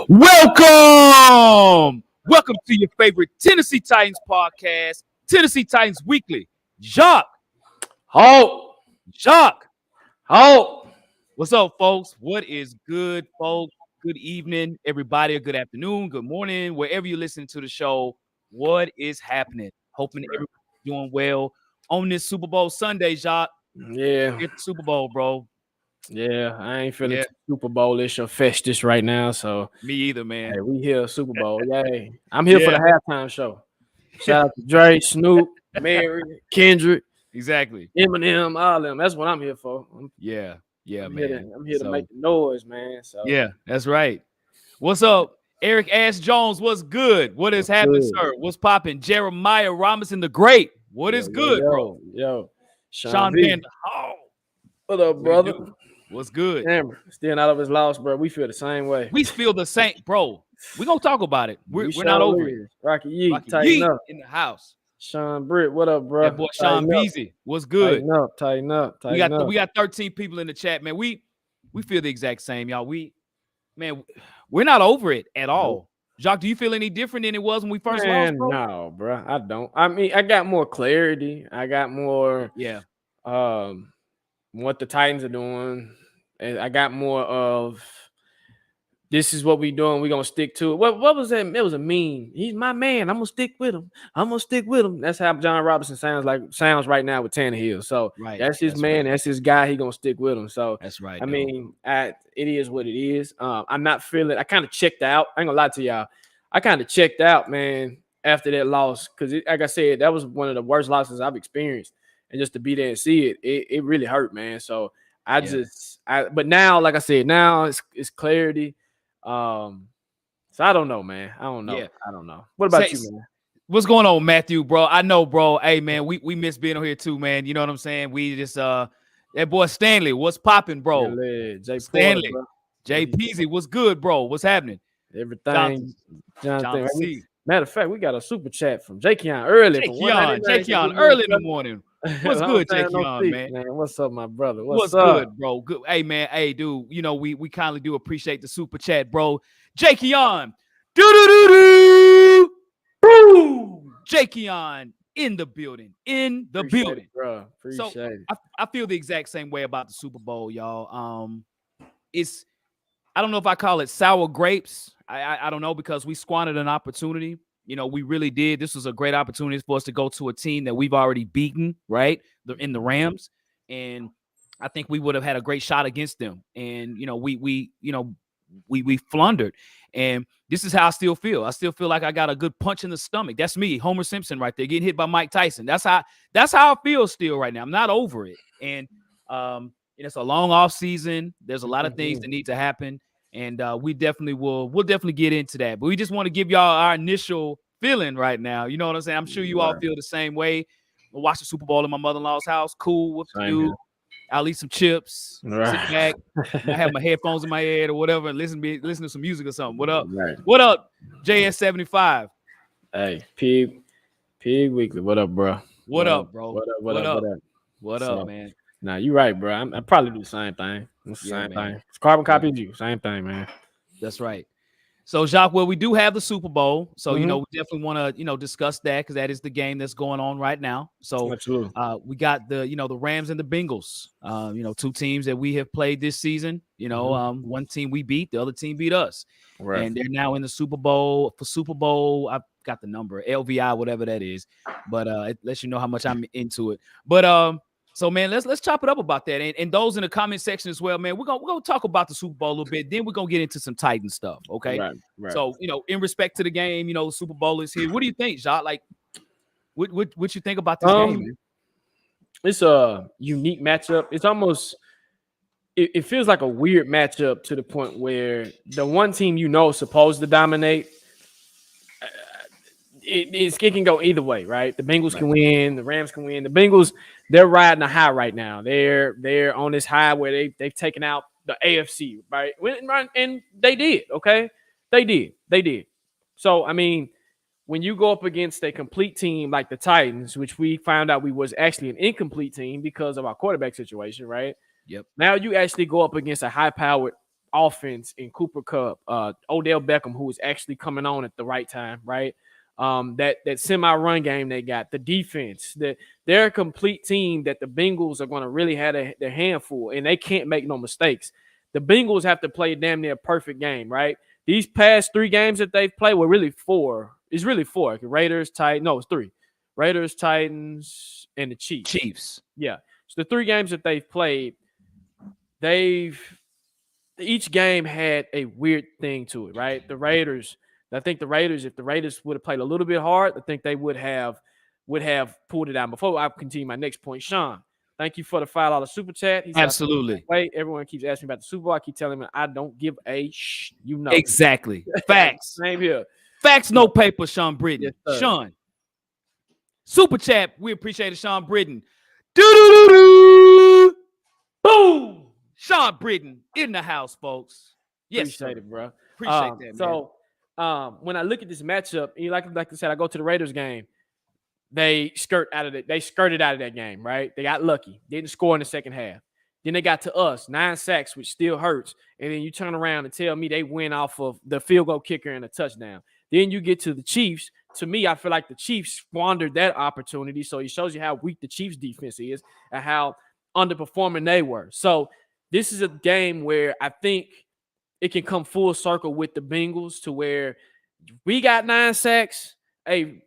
Welcome to your favorite Tennessee Titans podcast, Tennessee Titans Weekly. Jacques, Jacques, Oh, what's up, folks? What is good, folks? Good evening, everybody. Good afternoon, good morning, wherever you're listening to the show. What is happening? Hoping everybody's doing well on this Super Bowl Sunday, Jacques. yeah. It's the Super Bowl, bro. Yeah, I ain't feeling Yeah. too Super Bowl-ish or festive right now. So, Me either, man. hey, we here Super Bowl. Yay. I'm here for Yeah. the halftime show. Shout out to Dre, Snoop, Mary, Kendrick, Exactly. Eminem, all of them. That's what I'm here for. Yeah, I'm man. here to make the noise, man. So Yeah, that's right. What's up, Eric Ash Jones? What's good? What is happening, good? sir? What's popping? Jeremiah Robinson the Great. What is good, bro? Yo. Sean V. Van Hall. What up, brother? What's good? Damn, still out of his loss, bro. We feel the same way. We feel the same, bro. We're gonna talk about it. We're not over it. Rocky Yeet, Rocky tighten Yeet up. in the house. Sean Britt, what up, bro? That boy Sean Beasley. What's good? Tighten up. We got 13 people in the chat, man. We feel the exact same, y'all. We're not over it at all. Jacques, do you feel any different than it was when we first lost, bro? No, bro, I don't. I mean, I got more clarity. I got more, what the Titans are doing. And I got more of this is what we doing. We're gonna stick to it. What was that? It was a meme. He's my man. I'm gonna stick with him. That's how John Robinson sounds right now with Tannehill. So that's his man. Right. That's his guy. He gonna stick with him. So that's right. I mean, it is what it is. I'm not feeling. I kind of checked out. I ain't gonna lie to y'all. I kind of checked out, man, after that loss because, like I said, that was one of the worst losses I've experienced, and just to be there and see it really hurt, man. So but now, like I said, now it's clarity. So I don't know, man. I don't know. I don't know. What about you, man? What's going on, Matthew, bro? I know, bro. Hey, man, we miss being on here too, man. You know what I'm saying? We just that boy Stanley, what's popping, bro? Jay Stanley, Porter, Jay Peasy, what's good, bro? What's happening? Everything. Jonathan. Matter of fact, we got a super chat from Jay Keon early. Jay Keon early in the morning. What's good, Jay Keon, man? What's up, my brother? What's good, bro? Good. Hey, man. Hey, dude. You know, we kindly do appreciate the super chat, bro. Jay Keon. Jay Keon in the building. Appreciate it, bro. Appreciate it. I feel the exact same way about the Super Bowl, y'all. I don't know if I call it sour grapes. I don't know, because we squandered an opportunity. You know, we really did. This was a great opportunity for us to go to a team that we've already beaten, right? In the Rams. And I think we would have had a great shot against them. And, you know, we floundered. And this is how I still feel. I still feel like I got a good punch in the stomach. That's me, Homer Simpson right there, getting hit by Mike Tyson. That's how I feel still right now. I'm not over it. And it's a long off season. There's a lot of things that need to happen. And we'll definitely get into that. But we just want to give y'all our initial feeling right now. You know what I'm saying? I'm sure you all feel the same way. We'll watch the Super Bowl in my mother-in-law's house. Cool. What to do? I'll eat some chips, sit back, I have my headphones in my head or whatever, and listen to some music or something. What up? What up, JS75? Hey, Pig Weekly. What up, bro? What up, bro? What up, man? Nah, you right, bro. I probably do the same thing. It's the same thing. It's carbon copy of you. Same thing, man. That's right. So, Jacques, well, we do have the Super Bowl. So, you know, we definitely want to, discuss that, because that is the game that's going on right now. So, we got the Rams and the Bengals, two teams that we have played this season. One team we beat, the other team beat us. Right. And they're now in the Super Bowl. For Super Bowl, I've got the number, LVI, whatever that is. But it lets you know how much I'm into it. But, so, man, let's chop it up about that. And those in the comment section as well, man, we're gonna talk about the Super Bowl a little bit. Then we're going to get into some Titan stuff, okay? Right. So, in respect to the game, the Super Bowl is here. What do you think, Jacques? Like, what you think about this game, man? It's a unique matchup. It's almost it feels like a weird matchup to the point where the one team is supposed to dominate, it can go either way, right? The Bengals can win, the Rams can win. The Bengals, they're riding a high right now. They're on this high where they've taken out the AFC, right? And they did, okay? They did. So, I mean, when you go up against a complete team like the Titans, which we found out we was actually an incomplete team because of our quarterback situation, right? Yep. Now you actually go up against a high-powered offense in Cooper Kupp, Odell Beckham, who is actually coming on at the right time, right? That semi-run game they got, the defense, they're a complete team that the Bengals are going to really have their hand full, and they can't make no mistakes. The Bengals have to play damn near a perfect game, right? These past 3 games that they've played were really 4. It's really 4. Raiders, Titans. No, it's 3. Raiders, Titans, and the Chiefs. Chiefs. Yeah. So the 3 games that they've played, each game had a weird thing to it, right? I think the Raiders, if the Raiders would have played a little bit hard, I think they would have pulled it out. Before I continue my next point, Sean, thank you for the $5 super chat. He said, Absolutely. wait, everyone keeps asking me about the Super Bowl. I keep telling them I don't give a Exactly. Facts. Same here. Facts, no paper, Sean Britton. Yes, Sean. Super chat. We appreciate it, Sean Britton. Doo-doo-doo-doo. Boom. Sean Britton in the house, folks. Yes, appreciate it, bro. Appreciate that, man. So when I look at this matchup, like I said, I go to the Raiders game. They skirted out of that game, right? They got lucky. Didn't score in the second half. Then they got to us, 9 sacks, which still hurts. And then you turn around and tell me they win off of the field goal kicker and a touchdown. Then you get to the Chiefs. To me, I feel like the Chiefs squandered that opportunity. So it shows you how weak the Chiefs defense is and how underperforming they were. So this is a game where I think it can come full circle with the Bengals to where we got 9 sacks. Hey,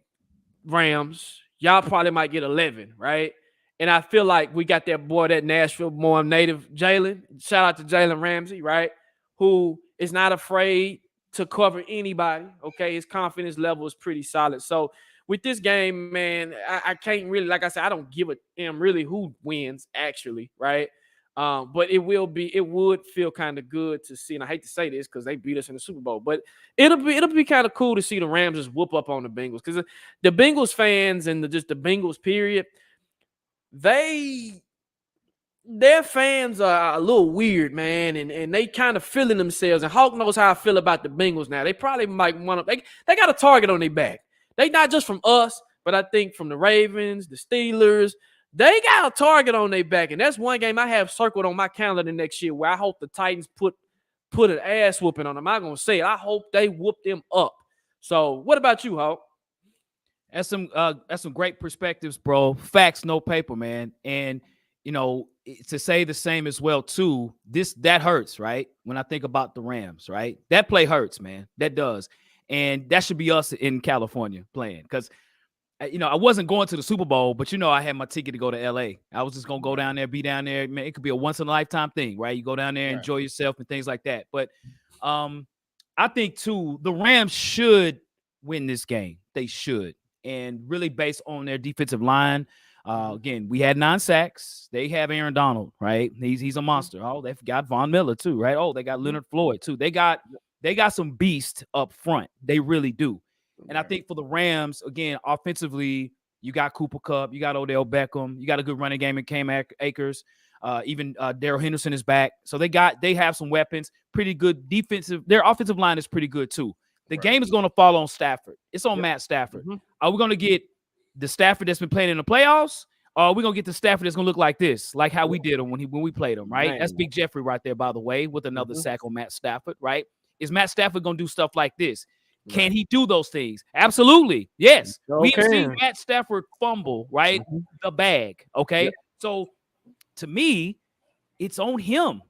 Rams, y'all probably might get 11, right? And I feel like we got that boy, that Nashville-born native Jalen. Shout out to Jalen Ramsey, right? Who is not afraid to cover anybody, okay? His confidence level is pretty solid. So with this game, man, I can't really, like I said, I don't give a damn really who wins, actually, right? But it would feel kind of good to see, and I hate to say this because they beat us in the Super Bowl, but it'll be kind of cool to see the Rams just whoop up on the Bengals, because the Bengals fans and just the Bengals period, their fans are a little weird, man, and they kind of feeling themselves. And Hawk knows how I feel about the Bengals now. They probably might want to. They got a target on their back. They not just from us, but I think from the Ravens, the Steelers. They got a target on their back, and that's one game I have circled on my calendar next year where I hope the Titans put an ass whooping on them. I'm not gonna say it. I hope they whoop them up. So, what about you, Hawk? That's some great perspectives, bro. Facts, no paper, man. And to say the same as well too. That hurts, right? When I think about the Rams, right? That play hurts, man. That does, and that should be us in California playing, because I wasn't going to the Super Bowl, but I had my ticket to go to LA. I was just gonna go down there, be down there. Man, it could be a once in a lifetime thing, right? You go down there, enjoy yourself and things like that. But I think too, the Rams should win this game. They should, and really based on their defensive line. Again, we had 9 sacks. They have Aaron Donald, right? He's a monster. Oh, they've got Von Miller too, right? Oh, they got Leonard Floyd too. They got some beast up front. They really do. And I think for the Rams, again, offensively, you got Cooper Kupp, you got Odell Beckham, you got a good running game in Cam Akers. Even Darrell Henderson is back. So they have some weapons, pretty good defensive. Their offensive line is pretty good too. The game is going to fall on Stafford. It's on Matt Stafford. Are we going to get the Stafford that's been playing in the playoffs? Or are we going to get the Stafford that's going to look like this, like how we did him when we played him, right? That's Big Jeffrey right there, by the way, with another sack on Matt Stafford, right? Is Matt Stafford going to do stuff like this? Can he do those things? Absolutely. Yes. We've seen Matt Stafford fumble, right? The bag. Okay. So to me, it's on him.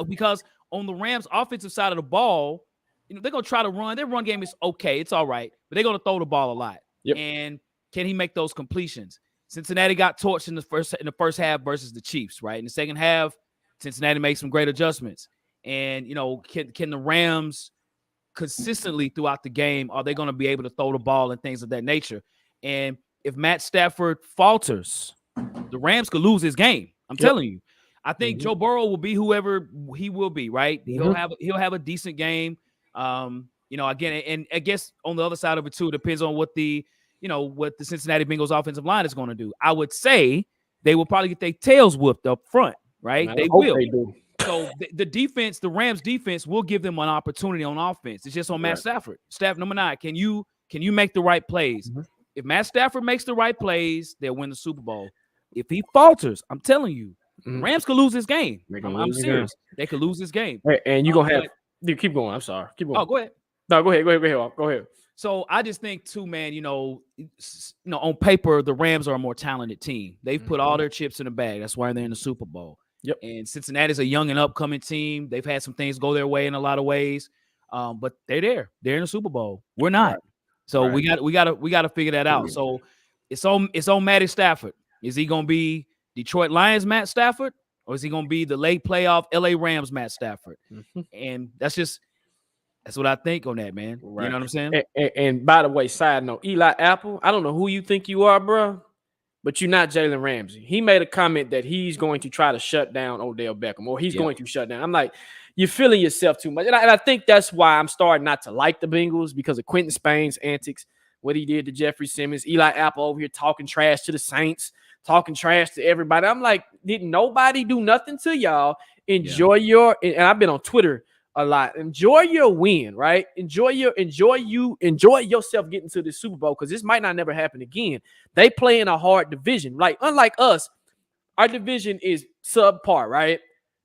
Because on the Rams offensive side of the ball, they're going to try to run. Their run game is okay. It's all right. But they're going to throw the ball a lot. And can he make those completions? Cincinnati got torched in the first half versus the Chiefs, right? In the second half, Cincinnati made some great adjustments. And, can the Rams consistently throughout the game, are they going to be able to throw the ball and things of that nature? And if Matt Stafford falters, the Rams could lose this game. I'm telling you. I think Joe Burrow will be whoever he will be, right? He'll have a decent game. Again, and I guess on the other side of it too, it depends on what the Cincinnati Bengals offensive line is going to do. I would say they will probably get their tails whooped up front, right? They will. They do. So the defense, the Rams defense, will give them an opportunity on offense. It's just on Matt Stafford. Staff number 9. Can you make the right plays? If Matt Stafford makes the right plays, they'll win the Super Bowl. If he falters, I'm telling you, The Rams could lose this game. I'm Lose serious. They could lose this game. And you're gonna have dude, keep going. I'm sorry. Keep going. Oh, go ahead. No, go ahead. Go ahead. So I just think too, man, on paper, the Rams are a more talented team. They've put all their chips in the bag. That's why they're in the Super Bowl. Yep. And Cincinnati's a young and upcoming team. They've had some things go their way in a lot of ways. But they're there. They're in the Super Bowl. We're not. Right. So we got to figure that out. So it's on Matty Stafford. Is he gonna be Detroit Lions Matt Stafford, or is he gonna be the late playoff LA Rams Matt Stafford? And that's what I think on that, man. Right. You know what I'm saying? And by the way, side note, Eli Apple, I don't know who you think you are, bro, but you're not Jalen Ramsey. He made a comment that he's going to try to shut down Odell Beckham, or he's going to shut down. I'm like, you're feeling yourself too much. And I think that's why I'm starting not to like the Bengals, because of Quentin Spain's antics, what he did to Jeffrey Simmons, Eli Apple over here talking trash to the Saints, talking trash to everybody. I'm like, didn't nobody do nothing to y'all? Enjoy and I've been on Twitter a lot. Enjoy your win, right? Enjoy yourself getting to the Super Bowl, because this might not never happen again. They play in a hard division. Like, unlike us, our division is subpar, right?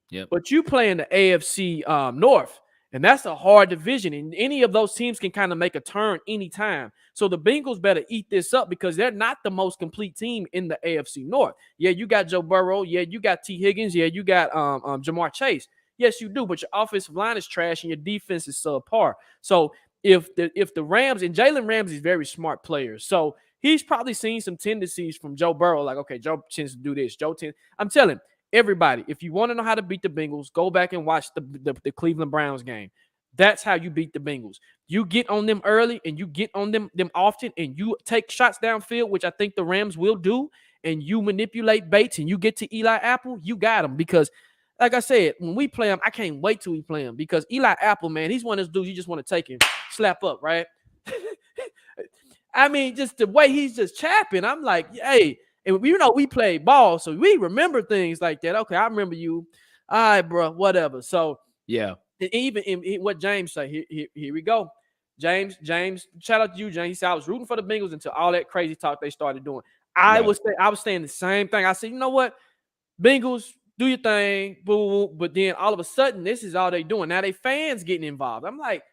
Yeah. But you play in the AFC North, and that's a hard division, and any of those teams can kind of make a turn anytime. So the Bengals better eat this up, because they're not the most complete team in the AFC North. Yeah, you got Joe Burrow. Yeah, you got T. Higgins. Yeah, you got Jamar Chase. Yes, you do, but your offensive line is trash and your defense is subpar. So if the Rams, and Jalen Ramsey is a very smart player, so he's probably seen some tendencies from Joe Burrow, like, okay, Joe tends to do this. I'm telling everybody, if you want to know how to beat the Bengals, go back and watch the Cleveland Browns game. That's how you beat the Bengals. You get on them early, and you get on them often, and you take shots downfield, which I think the Rams will do, and you manipulate Bates, and you get to Eli Apple, you got him. Because like I said, when we play him, I can't wait till we play him, because Eli Apple, man, he's one of those dudes you just want to take and slap up, right? I mean, just the way he's just chapping, I'm like, hey, and we play ball, so we remember things like that. Okay, I remember you. All right, bro, whatever. So yeah, even in what James say, here we go. James, shout out to you, James. He said I was rooting for the Bengals until all that crazy talk they started doing. I was saying the same thing. I said, you know what, Bengals, do your thing, boo. But then all of a sudden, this is all they doing. Now they fans getting involved. I'm like,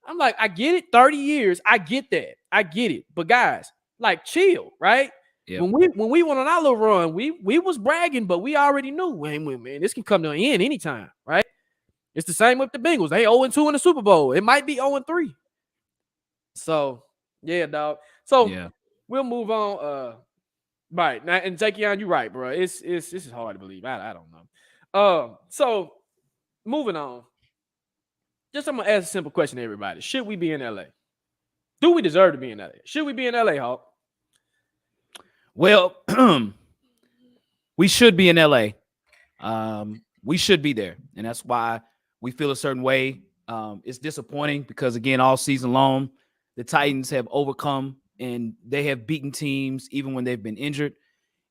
I get it. 30 years, I get that. I get it. But guys, like, chill, right? Yep. When we went on our little run, we was bragging, but we already knew, man, this can come to an end anytime, right? It's the same with the Bengals. They 0-2 in the Super Bowl. It might be 0-3. So yeah, dog. So we'll move on. Right now, and Jakeon, you're right, bro. This is hard to believe. I don't know. So moving on. Just I'm gonna ask a simple question to everybody: should we be in LA? Do we deserve to be in LA? Should we be in LA, Hawk? Well, we should be in LA. We should be there, and that's why we feel a certain way. It's disappointing because, again, all season long, the Titans have overcome and they have beaten teams even when they've been injured.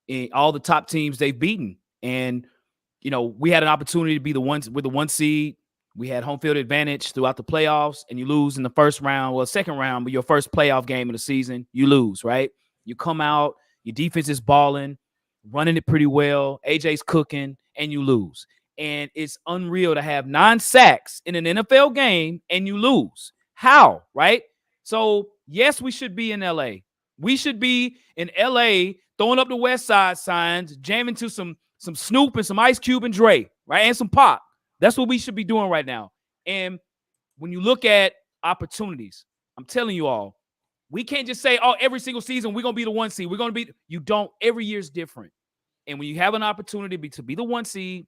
And all the top teams they've beaten. And, we had an opportunity to be the one seed. We had home field advantage throughout the playoffs, and you lose in the first round, second round, but your first playoff game of the season, you lose, right? You come out, your defense is balling, running it pretty well, AJ's cooking, and you lose. And it's unreal to have 9 sacks in an NFL game and you lose. How, right? So, yes, we should be in LA. We should be in LA throwing up the West Side signs, jamming to some Snoop and some Ice Cube and Dre, right? And some Pop. That's what we should be doing right now. And when you look at opportunities, I'm telling you all, we can't just say, every single season we're going to be the 1 seed. We're going to be – you don't. Every year is different. And when you have an opportunity to be the 1 seed,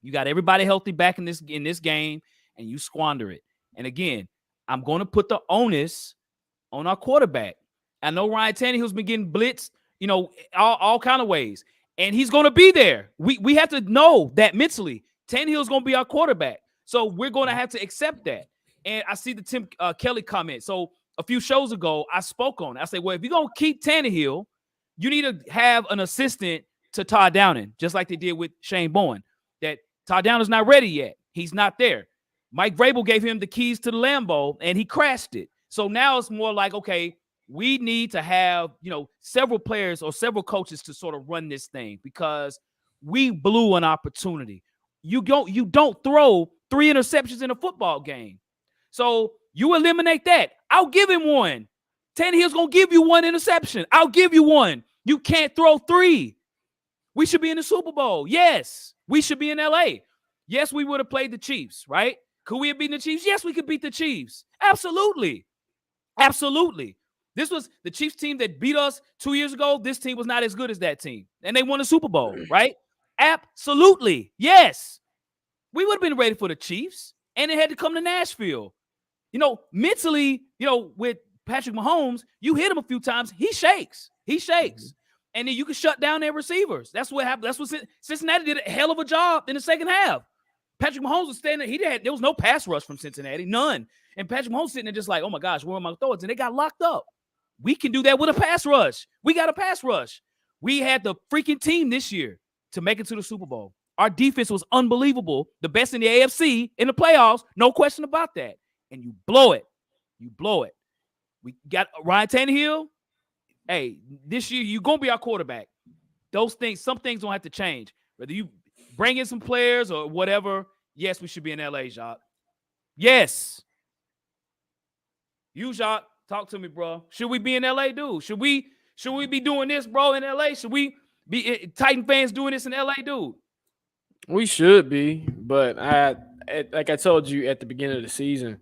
you got everybody healthy back in this game, and you squander it. And again, I'm going to put the onus on our quarterback. I know Ryan Tannehill's been getting blitzed, all kind of ways, and he's going to be there. We have to know that mentally, Tannehill's going to be our quarterback. So we're going to have to accept that. And I see the Tim Kelly comment. So a few shows ago, I spoke on it. I said, well, if you're going to keep Tannehill, you need to have an assistant to Todd Downing, just like they did with Shane Bowen. That Todd Downing's not ready yet. He's not there. Mike Vrabel gave him the keys to the Lambo, and he crashed it. So now it's more like, okay, we need to have, several players or several coaches to sort of run this thing, because We blew an opportunity. You don't throw 3 interceptions in a football game. So you eliminate that. I'll give him one. Tannehill's going to give you 1 interception. I'll give you 1. You can't throw 3. We should be in the Super Bowl. Yes. We should be in LA. Yes, we would have played the Chiefs, right? Could we have beaten the Chiefs? Yes, we could beat the Chiefs. Absolutely. Absolutely. This was the Chiefs team that beat us 2 years ago. This team was not as good as that team. And they won the Super Bowl, right? Absolutely. Yes. We would have been ready for the Chiefs, and it had to come to Nashville. Mentally, with Patrick Mahomes, you hit him a few times, he shakes. And then you can shut down their receivers. That's what happened. That's what Cincinnati did a hell of a job in the second half. Patrick Mahomes was standing there. There was no pass rush from Cincinnati, none. And Patrick Mahomes sitting there just like, oh my gosh, where am I throwing? And they got locked up. We can do that with a pass rush. We got a pass rush. We had the freaking team this year to make it to the Super Bowl. Our defense was unbelievable. The best in the AFC in the playoffs. No question about that. And you blow it. We got Ryan Tannehill. Hey, this year you're going to be our quarterback. Some things don't have to change. Whether you bring in some players or whatever, yes, we should be in LA, Jacques. Yes. You, Jacques, talk to me, bro. Should we be in LA, dude? Should we be doing this, bro, in LA? Should we be Titan fans doing this in LA, dude? We should be, but like I told you at the beginning of the season,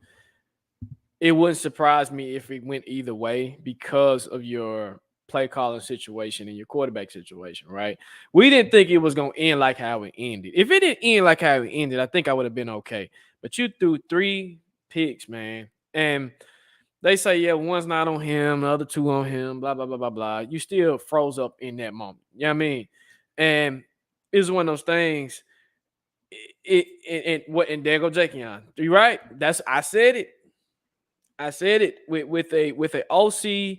it wouldn't surprise me if it went either way because of your play calling situation and your quarterback situation, right? We didn't think it was going to end like how it ended. If it didn't end like how it ended, I think I would have been okay. But you threw 3 picks, man. And they say, yeah, one's not on him, the other 2 on him, blah, blah, blah, blah, blah. You still froze up in that moment. You know what I mean? And it's one of those things. And there go Jakion. You right? I said it with a OC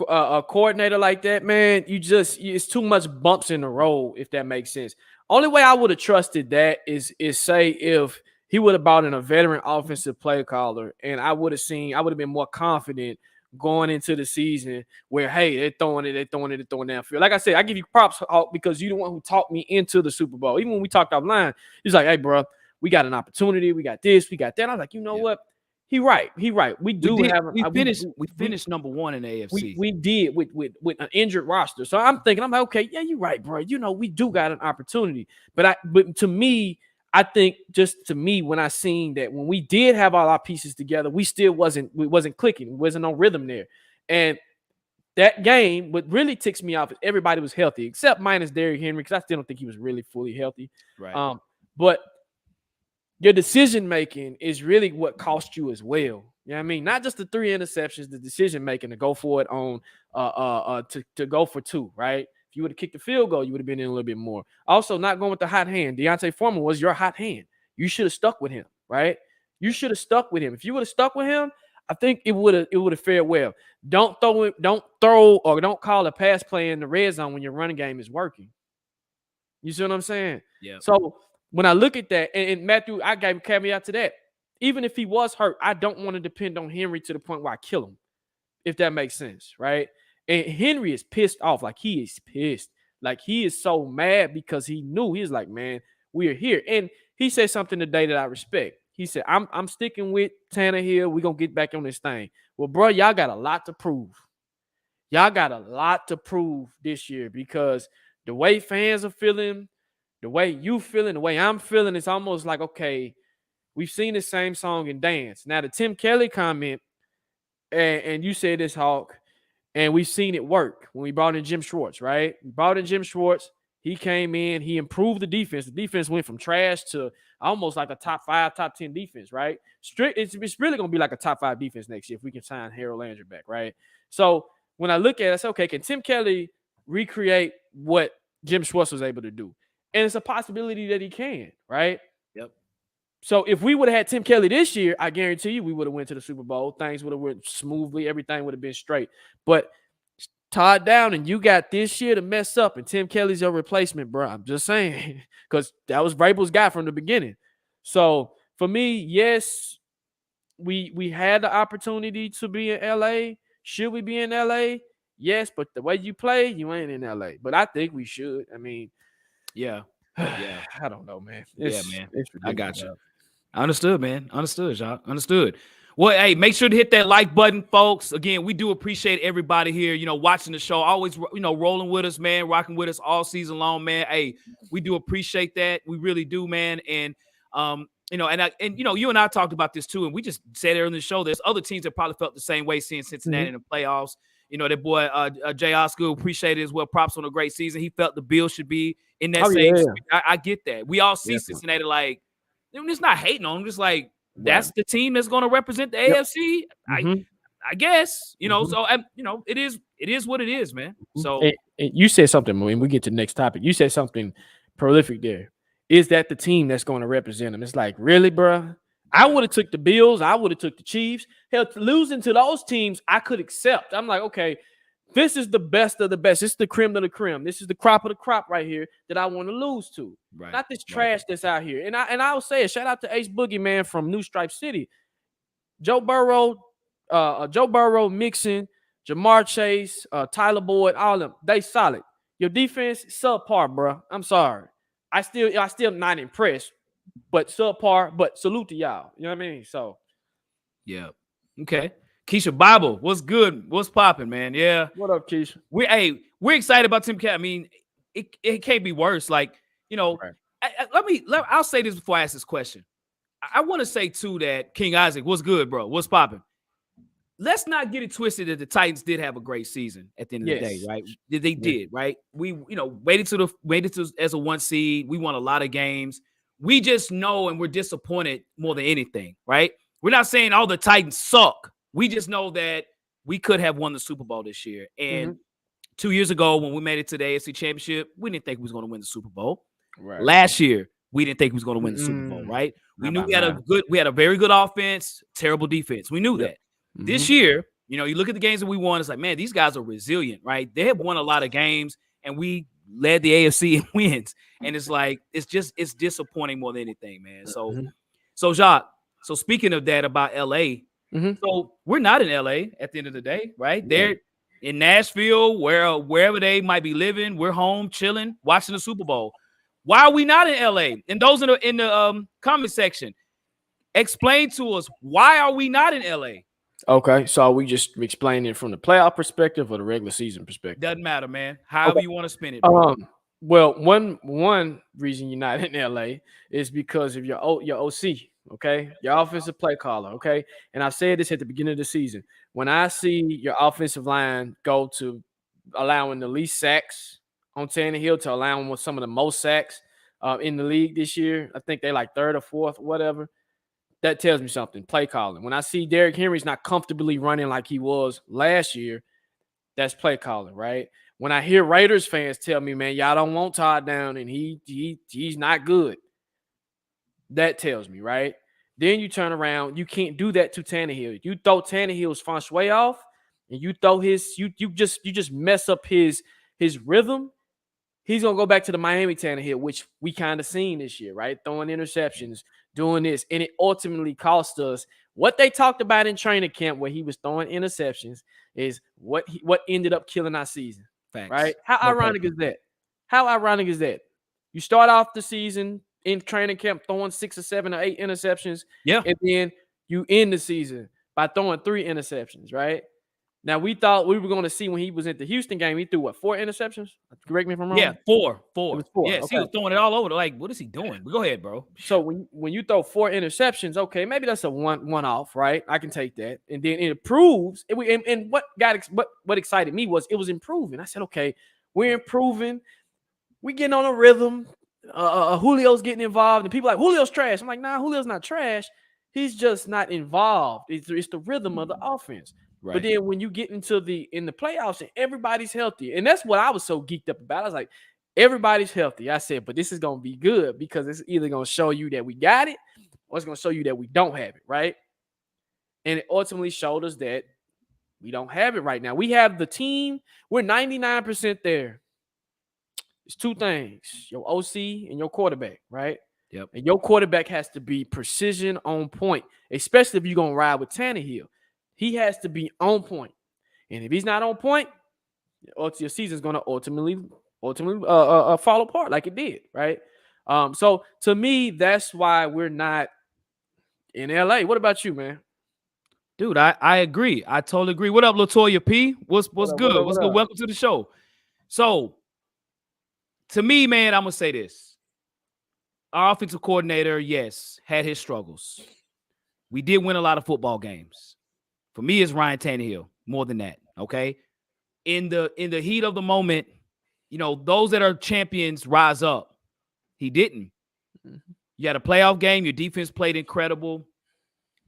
a coordinator like that, man. It's too much bumps in the road, if that makes sense. Only way I would have trusted that is say if he would have brought in a veteran offensive play caller, and I would have been more confident going into the season where, hey, they're throwing downfield. Like I said, I give you props, Hawk, because you're the one who talked me into the Super Bowl. Even when we talked offline, he's like, hey, bro, we got an opportunity. We got this, we got that. I was like, you know what? He right. We finished number 1 in the AFC. We did with an injured roster. So I'm like, okay, yeah, you're right, bro. We do got an opportunity. But to me, I think when I seen that when we did have all our pieces together, we wasn't clicking. There wasn't no rhythm there. And that game, what really ticks me off is everybody was healthy, except minus Derrick Henry, because I still don't think he was really fully healthy. Right. But your decision making is really what cost you as well. You know what I mean? Not just the 3 interceptions, the decision making to go for it on to go for 2, right? If you would have kicked the field goal, you would have been in a little bit more. Also, not going with the hot hand. Deontay Foreman was your hot hand. You should have stuck with him, right? You should have stuck with him. If you would have stuck with him, I think it would have fared well. Don't throw or don't call a pass play in the red zone when your running game is working. You see what I'm saying? Yeah. So when I look at that, and Matthew, I gave a caveat to that. Even if he was hurt, I don't want to depend on Henry to the point where I kill him, if that makes sense, right? And Henry is pissed off. Like, he is pissed. Like, he is so mad because he knew. He's like, man, we are here. And he said something today that I respect. He said, I'm sticking with Tannehill. We're going to get back on this thing. Well, bro, y'all got a lot to prove. Y'all got a lot to prove this year, because the way fans are feeling, the way you feeling, the way I'm feeling, it's almost like, okay, we've seen the same song and dance. Now, the Tim Kelly comment, and you said this, Hawk, and we've seen it work when we brought in Jim Schwartz, right? We brought in Jim Schwartz. He came in. He improved the defense. The defense went from trash to almost like a top 5, top 10 defense, right? It's really going to be like a top 5 defense next year if we can sign Harold Landry back, right? So when I look at it, I say, okay, can Tim Kelly recreate what Jim Schwartz was able to do? And it's a possibility that he can, right? Yep. So if we would have had Tim Kelly this year, I guarantee you we would have went to the Super Bowl. Things would have went smoothly. Everything would have been straight. But Todd Downing, you got this year to mess up, and Tim Kelly's your replacement, bro. I'm just saying, because that was Vrabel's guy from the beginning. So for me, yes, we had the opportunity to be in LA. Should we be in LA? Yes, but the way you play, you ain't in LA. But I think we should. I mean, Yeah. Yeah. I don't know, man. Yeah, man. It's I ridiculous. got you. Understood, man. Understood, y'all. Understood. Well, hey, make sure to hit that like button, folks. Again, we do appreciate everybody here, watching the show. Always, rolling with us, man, rocking with us all season long, man. Hey, we do appreciate that. We really do, man. And you and I talked about this too, and we just said earlier in the show, there's other teams that probably felt the same way seeing Cincinnati in the playoffs. That boy Jay Oscar appreciated it as well. Props on a great season. He felt the Bills should be in that same. Yeah. I get that. We all see Definitely. Cincinnati like, it's not hating on them, just like that's Right. the team that's going to represent the Yep. AFC. Mhm. I guess, Mhm. so it is what it is, man. So And you said something when we get to the next topic. You said something prolific there. Is that the team that's going to represent them? It's like, really, bro? I would have took the Bills. I would have took the Chiefs. Hell, losing to those teams, I could accept. I'm like, okay, this is the best of the best. This is the creme of the creme. This is the crop of the crop right here that I want to lose to. right, Not this trash that's out here. And I will say it. Shout out to Ace Boogie, man, from New Stripe City. Joe Burrow, Mixon, Jamar Chase, Tyler Boyd, all of them, they solid. Your defense, subpar, bro. I'm sorry. I still not impressed, but subpar, but salute to y'all. You know what I mean? So yeah. Okay. Keisha Bible, what's good? What's popping, man? Yeah. what up, Keisha? We're excited about Tim Cat. I mean, it can't be worse. Like, Right. I'll say this before I ask this question. I want to say too that King Isaac, what's good, bro? What's popping? Let's not get it twisted that the Titans did have a great season at the end of the day, right? They did, right? We, waited to as a 1 seed. We won a lot of games. We just know, and we're disappointed more than anything, right? We're not saying all the Titans suck. We just know that we could have won the Super Bowl this year. And 2 years ago, when we made it to the AFC Championship, we didn't think we was going to win the Super Bowl. Right. Last year, we didn't think we was going to win the Super Bowl, right? We knew we had a very good offense, terrible defense. We knew that. This year, you look at the games that we won, it's like, man, these guys are resilient, right? They have won a lot of games, and we led the AFC in wins. And it's like, it's disappointing more than anything, man. So Jacques, so speaking of that about LA, so we're not in LA at the end of the day, right? They're in Nashville, wherever they might be living. We're home chilling, watching the Super Bowl. Why are we not in LA? And those in the comment section, explain to us, why are we not in LA? Okay, so are we just explaining it from the playoff perspective or the regular season perspective? Doesn't matter, man. However you want to spin it. Bro. Well, one reason you're not in LA is because of your OC, okay? Your offensive play caller, okay? And I said this at the beginning of the season. When I see your offensive line go to allowing the least sacks on Tannehill to allowing some of the most sacks in the league this year, I think they're like third or fourth, whatever. That tells me something. Play calling. When I see Derrick Henry's not comfortably running like he was last year, that's play calling, right? When I hear Raiders fans tell me, man, y'all don't want Todd down and he's not good, that tells me, right? Then you turn around, you can't do that to Tannehill. You throw Tannehill's feng shui off, and you throw you just mess up his rhythm. He's gonna go back to the Miami Tannehill, which we kind of seen this year, right? Throwing interceptions, doing this, and it ultimately cost us what they talked about in training camp, where he was throwing interceptions, is what ended up killing our season. Facts. Right? How ironic is that? How ironic is that? You start off the season in training camp throwing 6 or 7 or 8 interceptions, and then you end the season by throwing 3 interceptions, right? Now, we thought we were going to see when he was at the Houston game, he threw, what, 4 interceptions? Correct me if I'm wrong. Yeah, 4. It was 4. Yes, okay. He was throwing it all over. Like, what is he doing? But go ahead, bro. So when you throw 4 interceptions, okay, maybe that's a one-off, right? I can take that. And then it improves. And what excited me was it was improving. I said, okay, we're improving. We getting on a rhythm. Julio's getting involved. And people are like, Julio's trash. I'm like, nah, Julio's not trash. He's just not involved. It's the rhythm of the offense. Right. But then when you get into in the playoffs and everybody's healthy, and that's what I was so geeked up about. I was like, everybody's healthy. I said, but this is going to be good because it's either going to show you that we got it or it's going to show you that we don't have it, right? And it ultimately showed us that we don't have it right now. We have the team. We're 99% there. It's 2 things, your OC and your quarterback, right? Yep. And your quarterback has to be precision on point, especially if you're going to ride with Tannehill. He has to be on point. And if he's not on point, your season is going to ultimately ultimately fall apart like it did, right? So to me, that's why we're not in LA. What about you, man? Dude, I agree. I totally agree. What up, Latoya P? What's What up, good? what up, What's what good? up? Welcome to the show. So, to me, man, I'm gonna say this. Our offensive coordinator, yes, had his struggles. We did win a lot of football games. For me, it's Ryan Tannehill. More than that, okay? In the heat of the moment, you know, those that are champions rise up. He didn't. You had a playoff game. Your defense played incredible.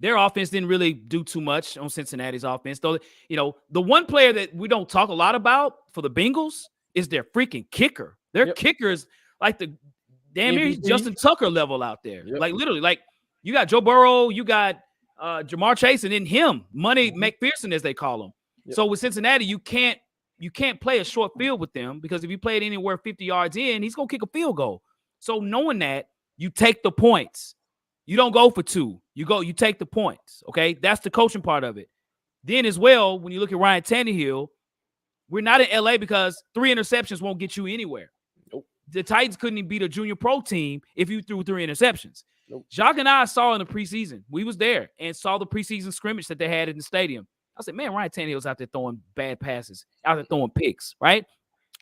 Their offense didn't really do too much on Cincinnati's offense. Though, you know, the one player that we don't talk a lot about for the Bengals is their freaking kicker. Their kicker is like the damn near Justin Tucker level out there. Like literally, like you got Joe Burrow, you got Jamar Chase, and then him, Money McPherson, as they call him. So with Cincinnati, you can't play a short field with them, because if you play it anywhere 50 yards in, he's gonna kick a field goal. So knowing that, you take the points. You don't go for two. You take the points. Okay. That's the coaching part of it. Then as well, when you look at Ryan Tannehill, we're not in LA because 3 interceptions won't get you anywhere. Nope. The Titans couldn't even beat a junior pro team if you threw 3 interceptions. Nope. Jacques and I saw in the preseason. We was there and saw the preseason scrimmage that they had in the stadium. I said, man, Ryan Tannehill's out there throwing bad passes, out there throwing picks, right?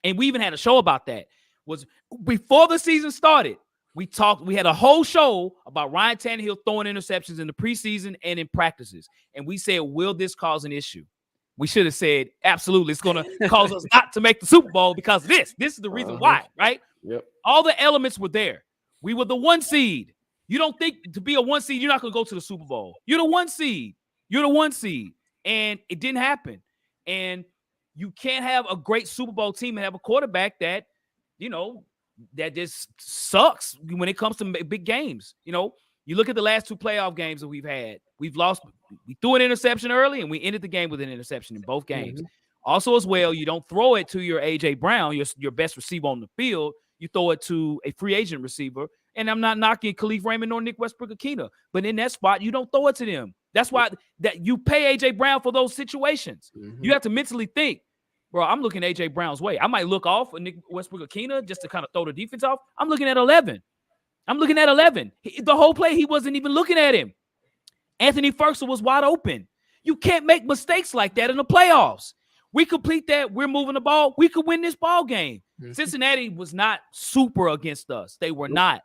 And we even had a show about that. Was before the season started. We had a whole show about Ryan Tannehill throwing interceptions in the preseason and in practices. And we said, will this cause an issue? We should have said, absolutely. It's going to cause us not to make the Super Bowl because of this. This is the reason why, right? Yep. All the elements were there. We were the 1 seed. You don't think to be a 1 seed, you're not going to go to the Super Bowl. You're the 1 seed. You're the 1 seed. And it didn't happen. And you can't have a great Super Bowl team and have a quarterback that, you know, that just sucks when it comes to big games. You know, you look at the last 2 playoff games that we've had. We've lost. We threw an interception early, and we ended the game with an interception in both games. Also, as well, you don't throw it to your A.J. Brown, your best receiver on the field. You throw it to a free agent receiver. And I'm not knocking Khalif Raymond or Nick Westbrook-Akina, but in that spot, you don't throw it to them. That's why that you pay A.J. Brown for those situations. You have to mentally think, bro, I'm looking at A.J. Brown's way. I might look off of Nick Westbrook-Akina just to kind of throw the defense off. I'm looking at 11. The whole play, he wasn't even looking at him. Anthony Ferguson was wide open. You can't make mistakes like that in the playoffs. We complete that. We're moving the ball. We could win this ball game. Cincinnati was not super against us. They were not.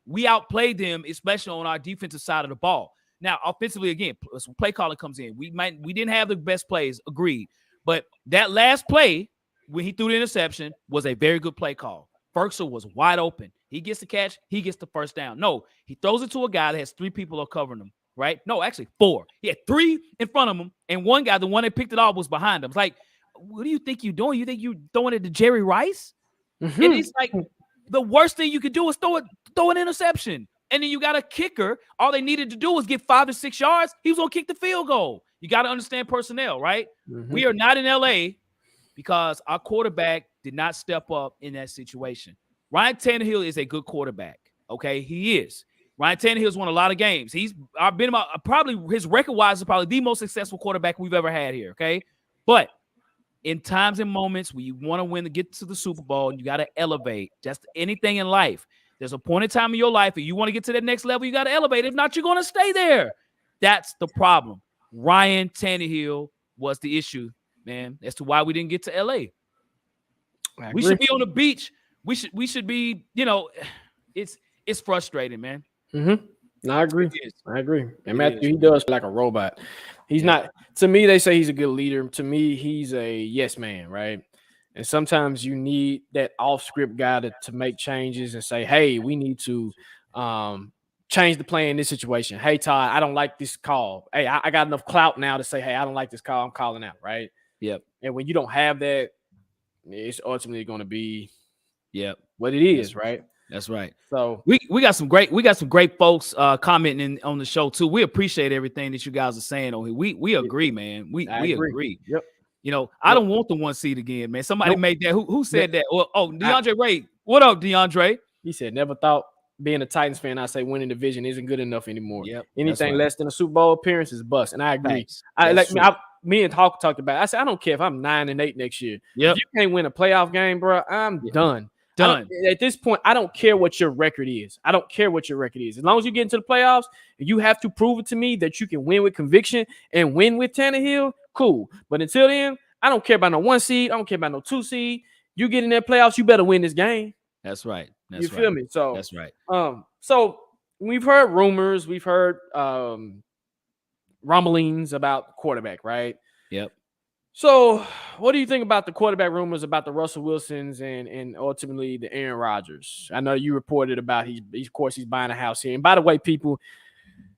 We outplayed them, especially on our defensive side of the ball. Now, offensively, again, play calling comes in. We didn't have the best plays, agreed. But that last play, when he threw the interception, was a very good play call. Ferguson was wide open. He gets the catch. He gets the first down. No, he throws it to a guy that has 3 people are covering him, right? No, actually 4. He had 3 in front of him, and one guy, the one that picked it off, was behind him. It's like, what do you think you're doing? You think you're throwing it to Jerry Rice? And it's like, the worst thing you could do is throw an interception. And then you got a kicker. All they needed to do was get 5 to 6 yards. He was going to kick the field goal. You got to understand personnel, right? We are not in LA because our quarterback did not step up in that situation. Ryan Tannehill is a good quarterback. Okay, he is. Ryan Tannehill's won a lot of games. I've been about probably his record-wise is probably the most successful quarterback we've ever had here. Okay, but in times and moments where you want to win to get to the Super Bowl, you got to elevate. Just anything in life. There's a point in time in your life and you want to get to that next level, you got to elevate. If not, you're going to stay there. That's the problem. Ryan Tannehill was the issue, man, as to why we didn't get to LA. We should be on the beach. We should be, you know, it's frustrating, man. No, I agree. And Matthew, he does like a robot. He's not, to me, they say he's a good leader. To me, he's a yes man, right? And sometimes you need that off-script guy to make changes and say, hey, we need to change the play in this situation. Hey, Todd, I don't like this call. Hey, I got enough clout now to say, hey, I don't like this call. I'm calling out, right? Yep. And when you don't have that, it's ultimately going to be what it is, right? That's right. So we got some great folks commenting on the show too. We appreciate everything that you guys are saying on here. We agree, man. We agree. Yep. You know, I don't want the 1 seed again, man. Somebody made that. Who said that? Well, DeAndre Ray. What up, DeAndre? He said, never thought being a Titans fan, I say winning division isn't good enough anymore. Yep. Anything less than a Super Bowl appearance is bust. And I agree. me and Hawk talked about it. I said, I don't care if I'm 9-8 next year. Yep. If you can't win a playoff game, bro, I'm done. Done. At this point, I don't care what your record is. I don't care what your record is. As long as you get into the playoffs, you have to prove it to me that you can win with conviction and win with Tannehill. Cool. But until then, I don't care about no 1 seed. I don't care about no 2 seed. You get in that playoffs, you better win this game. That's right. You feel me? So that's right. So we've heard rumors, we've heard rumblings about quarterback, right? Yep. So, what do you think about the quarterback rumors about the Russell Wilsons and ultimately the Aaron Rodgers? I know you reported about of course he's buying a house here. And by the way, people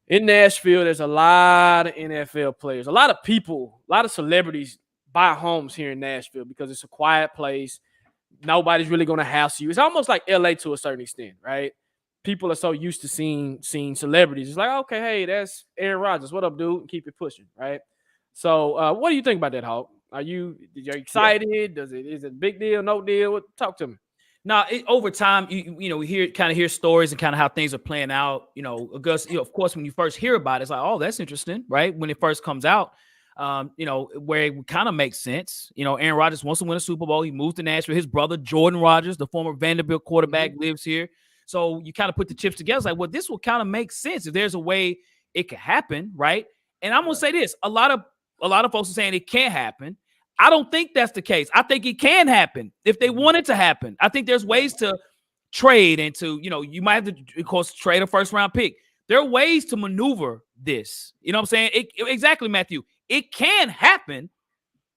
in Nashville, there's a lot of NFL players, a lot of people, a lot of celebrities buy homes here in Nashville because it's a quiet place. Nobody's really going to house you. It's almost like LA to a certain extent, right? People are so used to seeing celebrities. It's like, okay, hey, that's Aaron Rodgers. What up, dude? Keep it pushing, right? So, what do you think about that, Hawk? Are you excited? Yeah. Is it a big deal? No deal? Talk to me. Now, over time, you know, we hear stories and kind of how things are playing out. You know, Gus, of course, when you first hear about it, it's like, oh, that's interesting, right? When it first comes out, you know, where it kind of makes sense. You know, Aaron Rodgers wants to win a Super Bowl. He moved to Nashville. His brother, Jordan Rodgers, the former Vanderbilt quarterback, lives here. So you kind of put the chips together. It's like, well, this will kind of make sense if there's a way it could happen, right? And I'm gonna say this: a lot of folks are saying it can't happen. I don't think that's the case. I think it can happen if they want it to happen. I think there's ways to trade and to, you know, you might have to, of course, trade a first round pick. There are ways to maneuver this. You know what I'm saying? Exactly, Matthew. It can happen.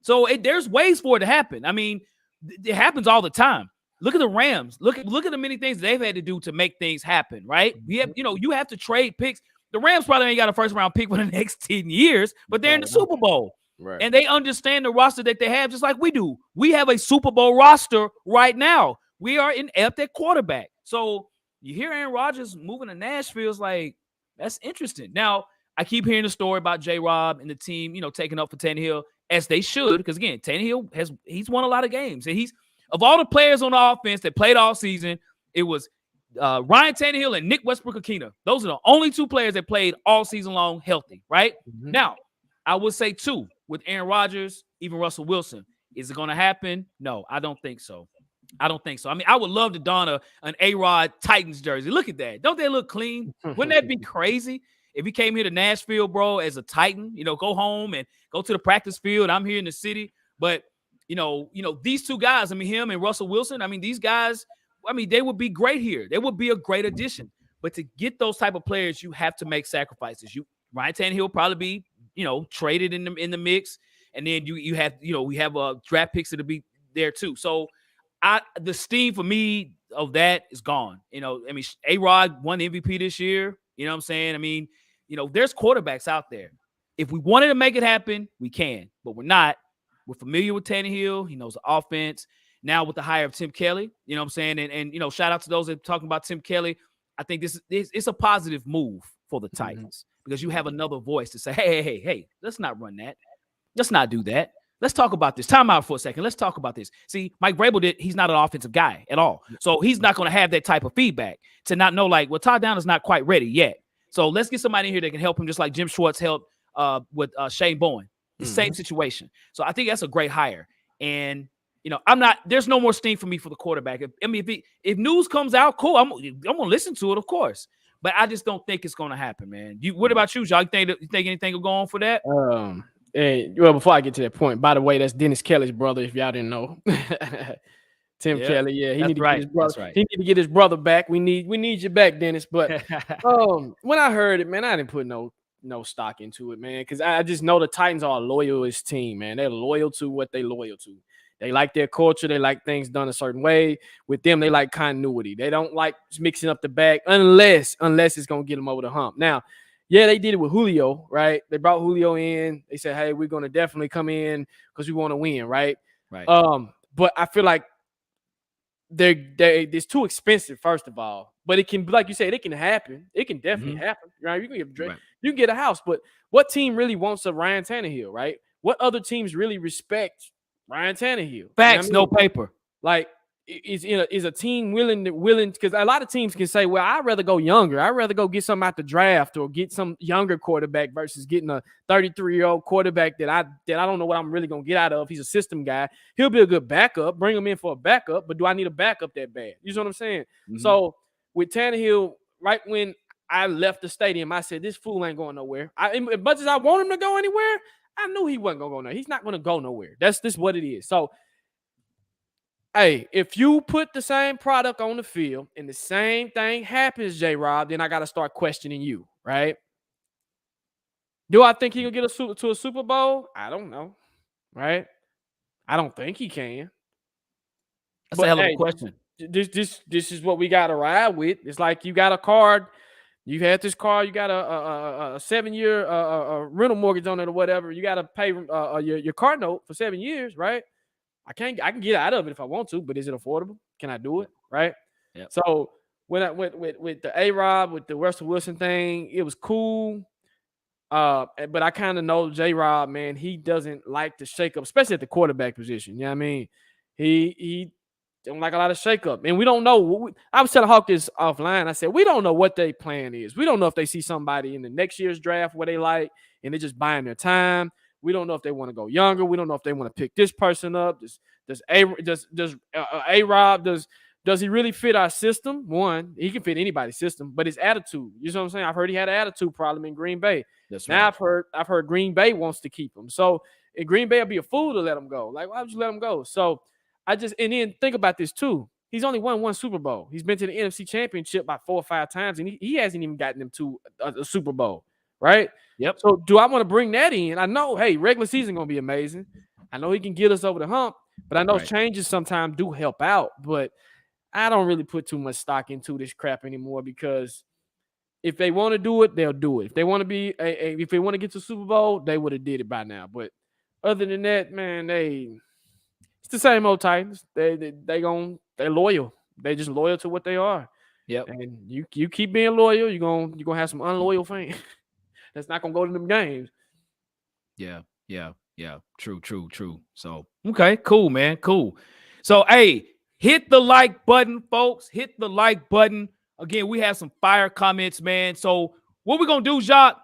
So there's ways for it to happen. I mean, it happens all the time. Look at the Rams. Look at the many things they've had to do to make things happen, right? You have to trade picks. The Rams probably ain't got a first round pick for the next 10 years, but they're in the Super Bowl. Right. And they understand the roster that they have just like we do. We have a Super Bowl roster right now. We are inept at quarterback. So you hear Aaron Rodgers moving to Nashville, it's like, that's interesting. Now, I keep hearing the story about J-Rob and the team, you know, taking up for Tannehill, as they should, because, again, Tannehill he's won a lot of games. And of all the players on the offense that played all season, it was Ryan Tannehill and Nick Westbrook-Akina. Those are the only two players that played all season long healthy, right? Mm-hmm. Now, I would say, too, with Aaron Rodgers, even Russell Wilson, is it going to happen? No, I don't think so. I mean, I would love to don an A-Rod Titans jersey. Look at that. Don't they look clean? Wouldn't that be crazy if he came here to Nashville, bro, as a Titan? You know, go home and go to the practice field. I'm here in the city. But, you know, these two guys, I mean, him and Russell Wilson, I mean, these guys, I mean, they would be great here. They would be a great addition. But to get those type of players, you have to make sacrifices. Ryan Tannehill will probably be, you know, traded in the mix, and then you have, you know, we have draft picks that'll be there too. So the steam for me of that is gone. You know, I mean, A-Rod won MVP this year. You know what I'm saying? I mean, you know, there's quarterbacks out there. If we wanted to make it happen, we can, but we're not. We're familiar with Tannehill. He knows the offense. Now with the hire of Tim Kelly, you know what I'm saying? And you know, shout out to those that are talking about Tim Kelly. I think it's a positive move for the Titans. Because you have another voice to say, hey, let's not run that. Let's not do that. Let's talk about this. Time out for a second. Let's talk about this. See, Mike Vrabel he's not an offensive guy at all. So he's not going to have that type of feedback to not know, like, well, Todd Downer's not quite ready yet. So let's get somebody in here that can help him, just like Jim Schwartz helped with Shane Bowen. The same situation. So I think that's a great hire. And, you know, there's no more steam for me for the quarterback. If news comes out, cool. I'm going to listen to it, of course. But I just don't think it's going to happen, man. What about you, y'all? You think anything will go on for that? Well, before I get to that point, by the way, that's Dennis Kelly's brother, if y'all didn't know. Tim Kelly, yeah. He need to get his brother. Right. He need to get his brother back. We need you back, Dennis. But when I heard it, man, I didn't put no stock into it, man, because I just know the Titans are a loyalist team, man. They're loyal to what they're loyal to. They like their culture. They like things done a certain way. With them, they like continuity. They don't like mixing up the bag unless it's going to get them over the hump. Now, yeah, they did it with Julio, right? They brought Julio in. They said, hey, we're going to definitely come in because we want to win, right? Right. But I feel like it's too expensive, first of all. But it can, like you said, it can happen. It can definitely happen, right? You can get a house. But what team really wants a Ryan Tannehill, right? What other teams really respect Ryan Tannehill? Facts, no paper. Like, is a team willing because a lot of teams can say, well, I'd rather go younger. I'd rather go get something out the draft or get some younger quarterback versus getting a 33-year-old quarterback that I don't know what I'm really gonna get out of. He's a system guy. He'll be a good backup. Bring him in for a backup, but do I need a backup that bad? You know what I'm saying? Mhm. So with Tannehill, right when I left the stadium, I said, this fool ain't going nowhere. As much as I want him to go anywhere, I knew he wasn't gonna go nowhere. He's not gonna go nowhere. That's just what it is. So hey, if you put the same product on the field and the same thing happens, J-Rob, then I got to start questioning you, right? Do I think he can get to a Super Bowl? I don't know, right? I don't think he can. That's a hell of a question. This is what we got to ride with. It's like you got a card. You had this car. You got a 7-year rental mortgage on it or whatever. You got to pay your car note for 7 years, right? I can get out of it if I want to, but is it affordable? Can I do it? Right. Yep. So when I went with the A-Rob, with the Russell Wilson thing, it was cool. But I kind of know J-Rob, man, he doesn't like to shake up, especially at the quarterback position. You know what I mean? He don't like a lot of shake up. And we don't know. I was telling Hawk this offline. I said, we don't know what their plan is. We don't know if they see somebody in the next year's draft where they like, and they're just buying their time. We don't know if they want to go younger. We don't know if they want to pick this person up. Does A-Rob, does he really fit our system? One, he can fit anybody's system, but his attitude. You know what I'm saying? I've heard he had an attitude problem in Green Bay. That's now right. I've heard Green Bay wants to keep him. So in Green Bay, I'd be a fool to let him go. Like, why would you let him go? So and then think about this too. He's only won one Super Bowl. He's been to the NFC Championship by 4 or 5 times, and he hasn't even gotten them to a Super Bowl, right? Yep. So do I want to bring that in? I know, hey, regular season gonna be amazing. I know he can get us over the hump, but I know changes sometimes do help out. But I don't really put too much stock into this crap anymore because if they want to do it, they'll do it. If they want to if they want to get to Super Bowl, they would have did it by now. But other than that, man, it's the same old Titans. They're loyal. They just loyal to what they are. Yep. And you keep being loyal, you're gonna have some unloyal fans that's not gonna go to them games. Yeah. True. So okay, cool, man. Cool. So hey, hit the like button, folks. Hit the like button. Again, we have some fire comments, man. So what we're gonna do, Jacques?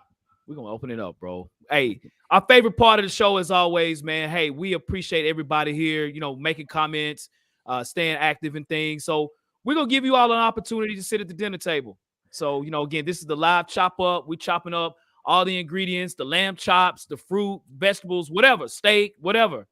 We're gonna open it up, bro. Hey, our favorite part of the show, as always, man. Hey, we appreciate everybody here, making comments, staying active and things. So we're gonna give you all an opportunity to sit at the dinner table. So, again, this is the live chop up. We're chopping up all the ingredients, the lamb chops, the fruit, vegetables, whatever, steak, whatever.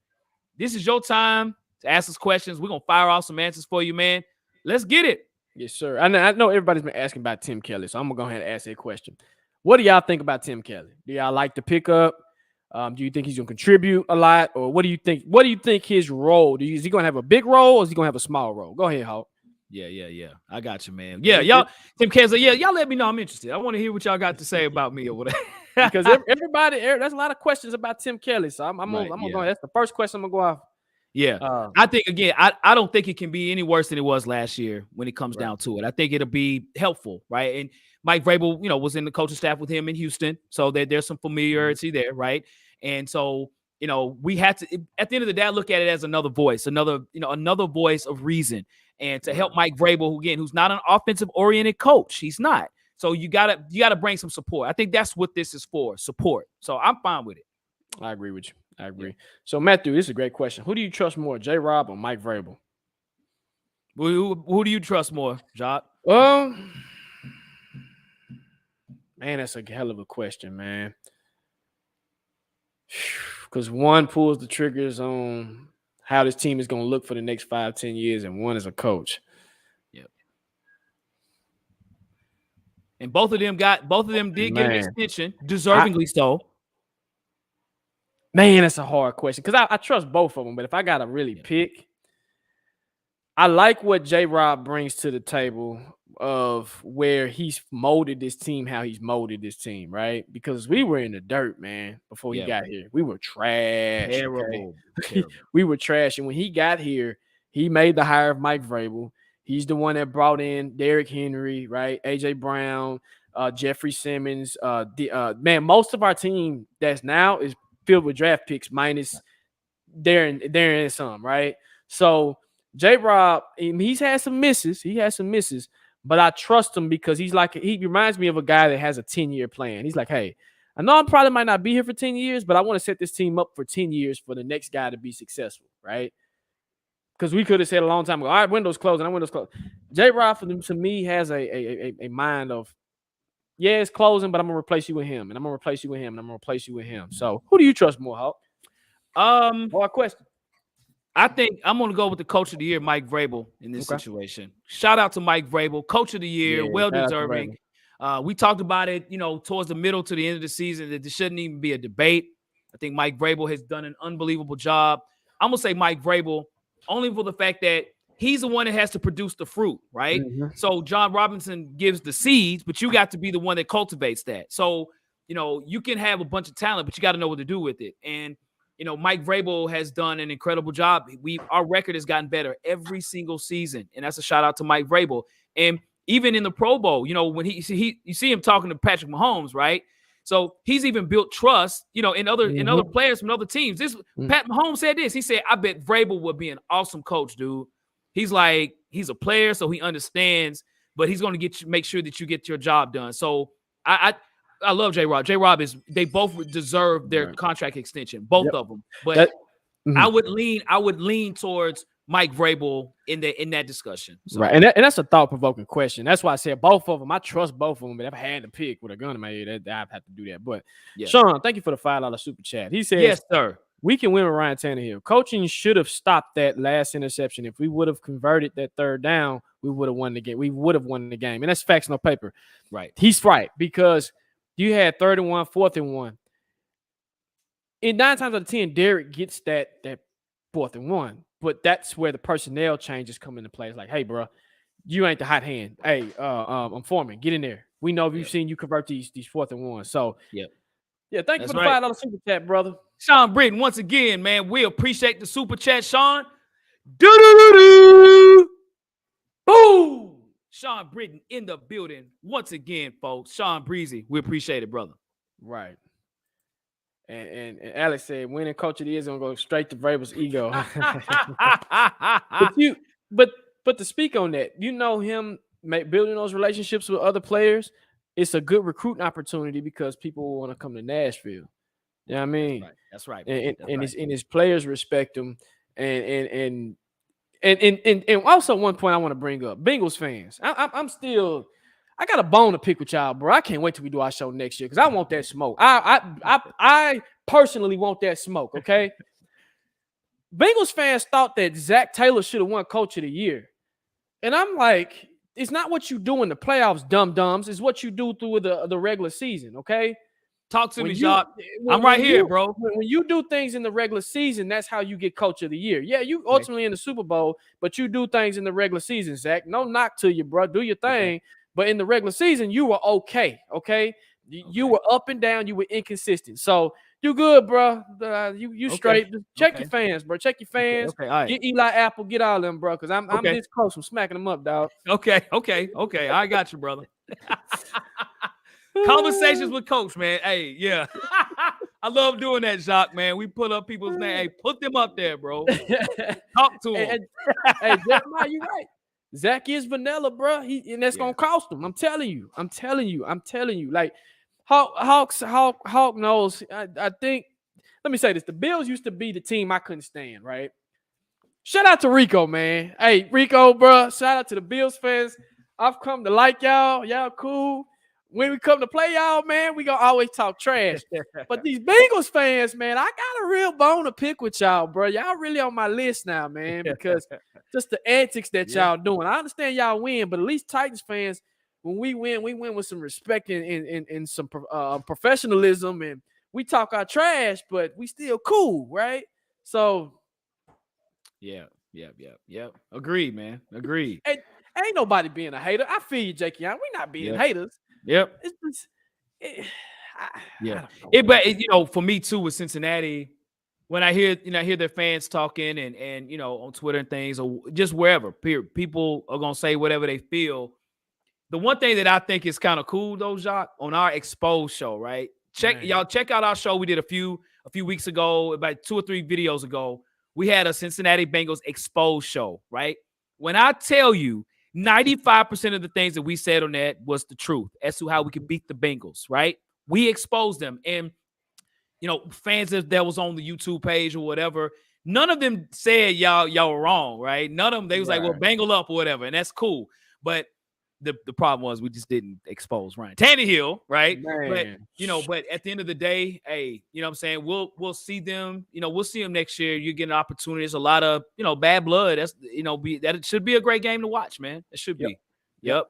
This is your time to ask us questions. We're gonna fire off some answers for you, man. Let's get it. Yes, sir. I know everybody's been asking about Tim Kelly, so I'm gonna go ahead and ask that question. What do y'all think about Tim Kelly? Do y'all like the pickup? Do you think he's gonna contribute a lot, or what do you think? What do you think his role? Is he gonna have a big role, or is he gonna have a small role? Go ahead, Hawk. Yeah. I got you, man. Yeah, y'all, Tim Kelly. Yeah, y'all let me know. I'm interested. I want to hear what y'all got to say about me or whatever. Because there's a lot of questions about Tim Kelly, so I'm gonna go. That's the first question I'm gonna go off. Yeah, I think again, I don't think it can be any worse than it was last year when it comes down to it. I think it'll be helpful, right? And Mike Vrabel, was in the coaching staff with him in Houston, so there's some familiarity there, right? And so, we had to, at the end of the day, look at it as another voice, another voice of reason, and to help Mike Vrabel, who's not an offensive oriented coach, he's not. So you gotta bring some support. I think that's what this is for, support. So I'm fine with it. I agree with you. I agree. Yeah. So Matthew, this is a great question. Who do you trust more, J-Rob or Mike Vrabel? Who do you trust more, Jacques? Man, that's a hell of a question, man. Because one pulls the triggers on how this team is going to look for the next 5-10 years, and one is a coach. Yep. And both of them did get an extension, deservingly so. Man, that's a hard question because I trust both of them. But if I got to really pick, I like what J-Rob brings to the table of where he's molded this team, how he's molded this team, right? Because we were in the dirt, man, before he got here. We were trash. Terrible. We were trash. And when he got here, he made the hire of Mike Vrabel. He's the one that brought in Derrick Henry, right? A.J. Brown, Jeffrey Simmons. Man, most of our team that's now is filled with draft picks minus there and some, right? So J-Rob, he's had some misses. He has some misses, but I trust him because he reminds me of a guy that has a 10-year plan. He's like, hey, I know I probably might not be here for 10 years, but I want to set this team up for 10 years for the next guy to be successful, right? Because we could have said a long time ago, all right, windows closing, windows closed. J-Rob, to me, has a mind of, yeah, it's closing, but I'm going to replace you with him, and I'm going to replace you with him, and I'm going to replace you with him. So who do you trust more, Hawk? Hard question. I think I'm going to go with the coach of the year, Mike Vrabel, in this situation. Shout out to Mike Vrabel, coach of the year, well deserving. We talked about it, towards the middle to the end of the season, that there shouldn't even be a debate. I think Mike Vrabel has done an unbelievable job. I'm going to say Mike Vrabel only for the fact that he's the one that has to produce the fruit, right? Mm-hmm. So John Robinson gives the seeds, but you got to be the one that cultivates that. So, you can have a bunch of talent, but you got to know what to do with it. And, Mike Vrabel has done an incredible job. Our record has gotten better every single season, and that's a shout out to Mike Vrabel. And even in the Pro Bowl, when you see him talking to Patrick Mahomes, right? So he's even built trust, in other players from other teams. Pat Mahomes said this. He said, "I bet Vrabel would be an awesome coach, dude." He's like, he's a player, so he understands, but he's going to make sure that you get your job done. So I love J-Rob. J-Rob they both deserve their contract extension, both of them. But I would lean towards Mike Vrabel in that discussion. So. Right, and that's a thought-provoking question. That's why I said both of them. I trust both of them, but if I had to pick with a gun in my head, I'd have to do that. But Sean, thank you for the $5 super chat. He says, "Yes, sir. We can win with Ryan Tannehill. Coaching should have stopped that last interception. If we would have converted that third down, we would have won the game. We would have won the game, and that's facts, no paper." Right. He's right because you had 3rd and 1, 4th and 1. In 9 times out of 10, Derek gets that 4th and 1. But that's where the personnel changes come into play. It's like, hey, bro, you ain't the hot hand. Hey, I'm Foreman, get in there. We know we've seen you convert these 4th and 1. So, thank you for the $5 super chat, brother. Sean Britton, once again, man, we appreciate the super chat, Sean. Do-do-do-do. Boom. Sean Britton in the building once again, folks. Sean Breezy, we appreciate it, brother. Right. And Alex said, winning coach of the year is gonna go straight to Vrabel's ego. but to speak on that, him building those relationships with other players, it's a good recruiting opportunity because people want to come to Nashville. You know what I mean? That's right. And his players respect him. And also one point I want to bring up, Bengals fans. I got a bone to pick with y'all, bro. I can't wait till we do our show next year because I want that smoke. I personally want that smoke, okay? Bengals fans thought that Zach Taylor should have won Coach of the Year. And I'm like, it's not what you do in the playoffs, dum-dums. It's what you do through the regular season, okay? Talk to me, Jacques. I'm right here, bro. When you do things in the regular season, that's how you get Coach of the Year. Yeah, you ultimately in the Super Bowl, but you do things in the regular season, Zach. No knock to you, bro. Do your thing. Okay. But in the regular season, you were okay? You were up and down. You were inconsistent. So you good, bro. You straight. Check your fans, bro. Check your fans. Okay. All right. Get Eli Apple. Get all of them, bro, because I'm this close from smacking them up, dog. Okay. I got you, brother. Conversations with Coach, man. Hey, yeah. I love doing that, Jacques, man. We put up people's name. Hey, put them up there, bro. Talk to them. Hey, Jeremiah, you right. Zach is vanilla, bro. And that's gonna cost him. I'm telling you. Like Hawk knows. I think. Let me say this: the Bills used to be the team I couldn't stand. Right? Shout out to Rico, man. Hey, Rico, bro. Shout out to the Bills fans. I've come to like y'all. Y'all cool. When we come to play y'all, man, we gonna always talk trash. But these Bengals fans, man, I got a real bone to pick with y'all, bro. Y'all really on my list now, man, because just the antics that y'all doing. I understand y'all win, but at least Titans fans, when we win with some respect and some professionalism, and we talk our trash, but we still cool, right? So, yeah. Agreed, man. Agreed. Ain't nobody being a hater. I feel you, Jakey. We not being haters. Yep. But for me too with Cincinnati, when I hear their fans talking and on Twitter and things or just wherever, people are gonna say whatever they feel. The one thing that I think is kind of cool though, Jacques, on our Exposed show, right? Check out our show we did a few weeks ago, about 2 or 3 videos ago. we had a Cincinnati Bengals exposed show, right? When I tell you 95% of the things that we said on that was the truth as to how we could beat the Bengals, right? We exposed them. And, fans that was on the YouTube page or whatever, none of them said y'all were wrong, right? None of them, they was like, well, Bengal up or whatever. And that's cool. But the problem was we just didn't expose Ryan Tannehill, right? Man. But at the end of the day, hey, you know what I'm saying? We'll see them, we'll see them next year. You get an opportunity. There's a lot of, bad blood. That's, that it should be a great game to watch, man. It should be. Yep.